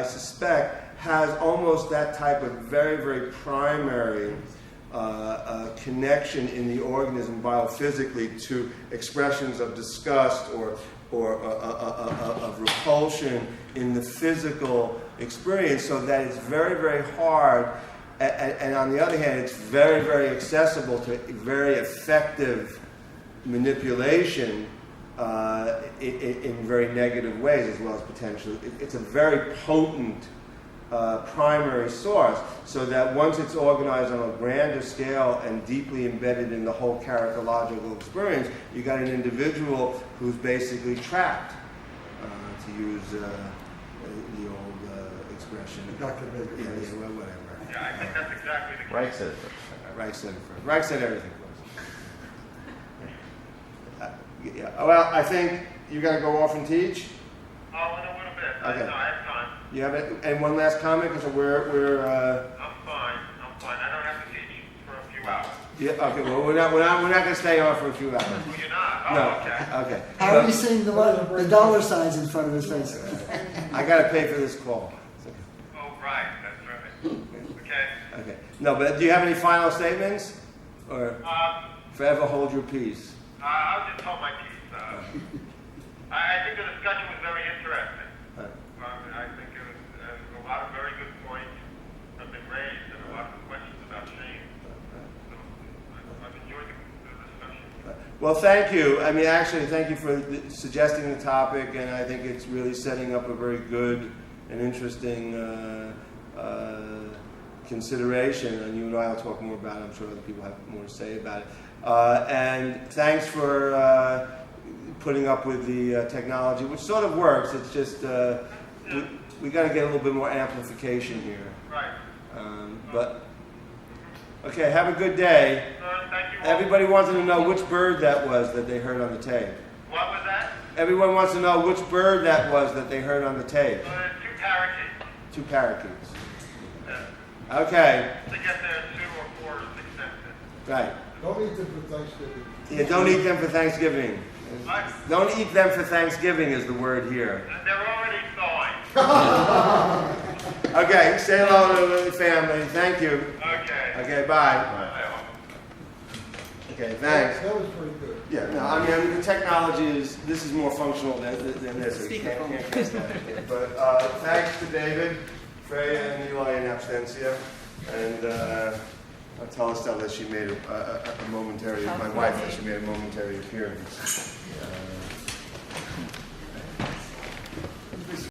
A: suspect, has almost that type of very, very primary connection in the organism biophysically to expressions of disgust or of repulsion in the physical experience, so that it's very, very hard. And on the other hand, it's very, very accessible to very effective manipulation in very negative ways, as well as potentially. It's a very potent primary source, so that once it's organized on a grander scale and deeply embedded in the whole characterological experience, you got an individual who's basically trapped, to use the old expression.
F: Dr. Baker.
A: Yeah, whatever.
C: Yeah, I think that's exactly the case.
G: Reich said it first.
A: Reich said it first. Reich said everything first. Yeah. Well, I think you're going to go off and teach.
C: Oh, in a little bit.
A: Okay.
C: No, I have time.
A: You have it. And one last comment, because we're.
C: I'm fine. I don't have to teach for a few hours.
A: Yeah. Okay. Well, we're not going to stay on for a few hours.
C: Well, you're not. Oh,
A: No.
C: okay.
A: Okay.
F: How are you seeing the dollar signs in front of his face?
A: I got to pay for this call.
C: Oh, right. That's right. Okay.
A: Okay. No, but do you have any final statements? Or forever hold your peace?
C: I'll just hold my peace. I think the discussion was very interesting. I think it was a lot of very good points have been raised and a lot of questions about shame. So I've enjoyed the discussion.
A: Well, thank you. I mean, actually, thank you for suggesting the topic, and I think it's really setting up a very good and interesting consideration. And you and I will talk more about it. I'm sure other people have more to say about it. And thanks for putting up with the technology, which sort of works. It's just we got to get a little bit more amplification here.
C: Right.
A: But okay, have a good day.
C: Thank you.
A: Everybody wanted to know which bird that was that they heard on the tape.
C: What was that?
A: Everyone wants to know which bird that was that they heard on the tape.
C: 2 parakeets.
A: 2 parakeets.
C: Yeah.
A: Okay.
C: To get there 2 or 4 or 6 sentences.
A: Right.
E: Don't eat them for Thanksgiving.
A: Yeah, don't eat them for Thanksgiving.
C: What?
A: Don't eat them for Thanksgiving is the word here.
C: They're already thawing.
A: Okay, say hello to the family. Thank you.
C: Okay.
A: Okay, bye. Okay, thanks.
E: That was pretty good.
A: Yeah, no, I mean the technology this is more functional than this.
I: Speakerphone.
A: Can't get that. But thanks to David, Freya, and Eli in absentia, and I'll tell Estelle that she made a momentary, my wife, that she made a momentary appearance.